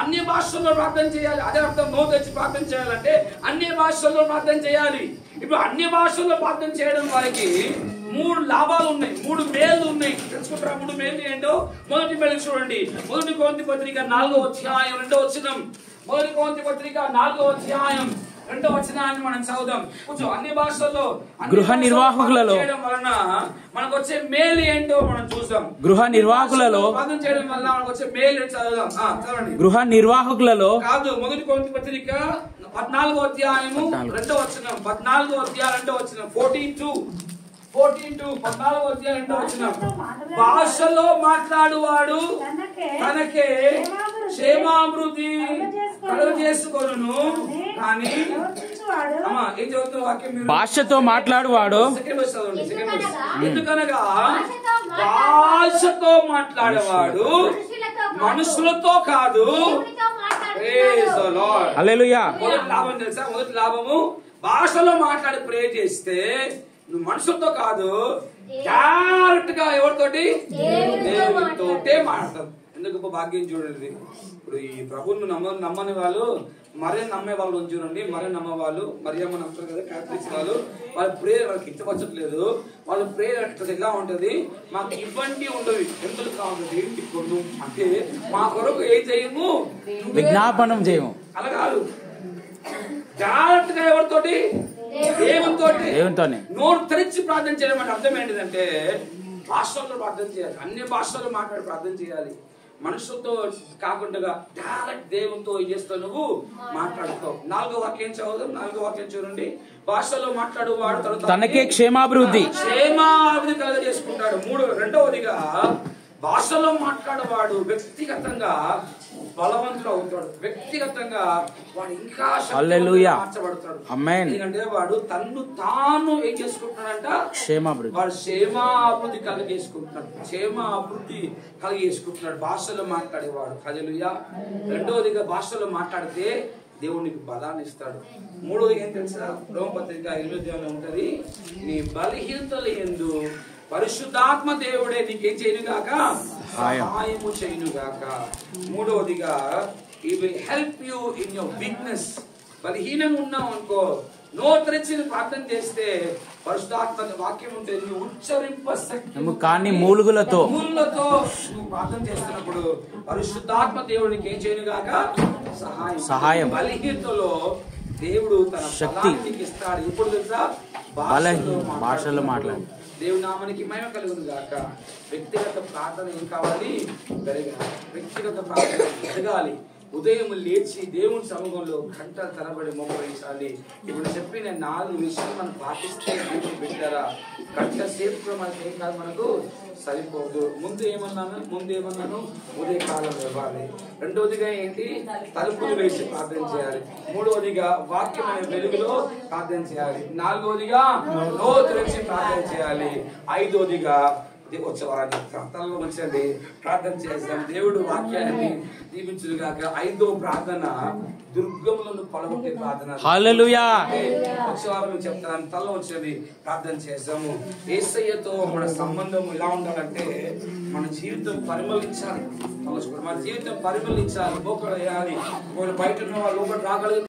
అన్ని భాషల్లో ప్రార్థన చేయాలి. అదే అర్థం, నోరు తెరిచి ప్రార్థన చేయాలంటే అన్ని భాషల్లో ప్రార్థన చేయాలి. ఇప్పుడు అన్ని భాషల్లో ప్రార్థన చేయడం వారికి 3 లాభాలు ఉన్నాయి, 3 మేలు ఉన్నాయి. తెలుసుకుంటారా 3 మేలు ఏంటో? మొదటి మేలు చూడండి. మొదటి కొరింథీ పత్రిక 4వ అధ్యాయం 2వ వచనం. మొదటి కొరింథీ పత్రిక 4వ అధ్యాయం 2వ వచనాన్ని మనం చదువుదాం. కొంచెం అన్ని భాషల్లో గృహ నిర్వాహకులలో చేయడం వలన మనకు వచ్చే మేలు ఏంటో మనం చూద్దాం. గృహ నిర్వాహకులలో ప్రార్థన చేయడం వల్ల మనకు వచ్చే మేలు చదువుదాం. చదవండి. గృహ నిర్వాహకులలో కాదు, మొదటి కొరింథీ పత్రిక 14వ అధ్యాయము 2వ వచనం. 14వ అధ్యాయం 2వ వచనం. 14:14 అధ్యాయం 2వ వచనం. భాషలో మాట్లాడువాడు తనకే క్షేమాభివృద్ధి కలుగజేసుకొనును, కానీ ఏం చదువుతున్న వాక్యం మీరు? భాషతో మాట్లాడువాడు. ఎందుకనగా భాషతో మాట్లాడేవాడు మనుషులతో కాదు. హల్లెలూయా. మొదటి లాభం తెలుసా? మొదటి లాభము, భాషలో మాట్లాడి ప్రే చేస్తే నువ్వు మనుషులతో కాదు, డైరెక్ట్ గా ఎవరితోటి? దేవుడితోటే మాట్లాడతావు. ఎందుకు భాగ్యం చూడండి. ఇప్పుడు ఈ ప్రభువును నమ్మని వాళ్ళు మరే నమ్మే వాళ్ళు చూడండి. మరే నమ్మే వాళ్ళు మరియమ్మ నమ్ముతారు కదా, క్యాథలిక్స్ వాళ్ళు. వాళ్ళ ప్రేయర్ వాళ్ళకి ఇష్టపచ్చట్లేదు. వాళ్ళ ప్రేయర్ ఎలా ఉంటది? మాకు ఇబ్బంది ఉండదు, ఎందుకు కావాలి ఇప్పుడు అంటే మా కొరకు ఏం చేయము, విజ్ఞాపనం చేయము. అలా కాదు, డైరెక్ట్ గా ఎవరితోటి? దేవునితోటి. నోరు తెరిచి ప్రార్థన చేయడం అంటే అర్థం ఏంటిదంటే భాషల్లో ప్రార్థన చేయాలి. అన్ని భాషల్లో మాట్లాడి ప్రార్థన చేయాలి. మనుషులతో కాకుండా డైరెక్ట్ దేవునితో ఏం చేస్తావు, నువ్వు మాట్లాడుతావు. 4వ వాక్యం చదువుదాం. 4వ వాక్యం చూడండి. భాషలో మాట్లాడువాడు తనకే క్షేమాభివృద్ధి కలగజేసుకుంటాడు. 2వదిగా భాషలో మాట్లాడేవాడు వ్యక్తిగతంగా బలవంతుడు అవుతాడు. వ్యక్తిగతంగా వాడు ఇంకా మార్చబడతాడు. ఎందుకంటే వాడు తన్ను తాను ఏం చేసుకుంటున్నాడంట, వాడు క్షేమాభివృద్ధి కలిగేసుకుంటున్నాడు భాషలో మాట్లాడేవాడు. హల్లెలూయా. 2వదిగా భాషలో మాట్లాడితే దేవునికి బలాన్ని ఇస్తాడు. 3వది ఏం తెలుసా, రోమపత్రిక 8వ ఉంటది, నీ బలహీనతల యందు పరిశుద్ధాత్మ దేవుడే నీకేం చేయనుగాక, సహాయము చేయనుగాక. 3వదిగా he will help you in your weakness. బలహీనంగా ఉన్నావు అనుకో, నోతరించి ప్రార్థన చేస్తే పరిశుద్ధాత్మ వాక్యం ఉంటే నువ్వు ఉచ్చరింపశక్తి కానీ మూలుగులతో నువ్వు ప్రార్థన చేస్తున్నప్పుడు పరిశుద్ధాత్మ దేవుడికి ఏం చేయనుగాక, సహాయం. బలహీనతలో దేవుడు తన శక్తి ఇస్తాడు. ఇప్పుడు తెలుసా, భాషలో మాట్లాడు. దేవుని నామానికి మహిమ కలుగును గాక. వ్యక్తిగత ప్రార్థన ఏం కావాలి, పెరగాలి. వ్యక్తిగత ప్రార్థన పెరగాలి. ఉదయం లేచి దేవుని సముఖంలో గంటల తరబడి మోకరించాలి. ఇప్పుడు చెప్పిన 4 విషయాలు మనం పాటిస్తే పెట్టారా, గంట సేపు మనకి ఏం కాదు, మనకు సరిపోదు. ముందు ఏమన్నాను ఉదయకాలం ఇవ్వాలి. 2వదిగా ఏంటి, తలుపులు వేసి ప్రార్థన చేయాలి. 3వదిగా వాక్యమైన వెలుగులో ప్రార్థన చేయాలి. 4వదిగా నోతరించి ప్రార్థన చేయాలి. 5వదిగా ఉత్సవాన్ని తనలో మంచిది ప్రార్థన చేస్తాం. దేవుడు వాక్యాన్ని దీవించుగాక. 5వ ప్రార్థన దుర్గములను పడగొట్టే ప్రార్థన. హల్లెలూయా. ఉత్సవాలు చెప్తాను, తనలో వచ్చేది ప్రార్థన చేస్తాము. యేసయ్యతో మన సంబంధం ఎలా ఉండాలంటే మన జీవితం పరిమళించాలి. మన జీవితం పరిమళించాలి. లోపల వేయాలి. బయట ఉన్న వాళ్ళు లోపల రాగలిగి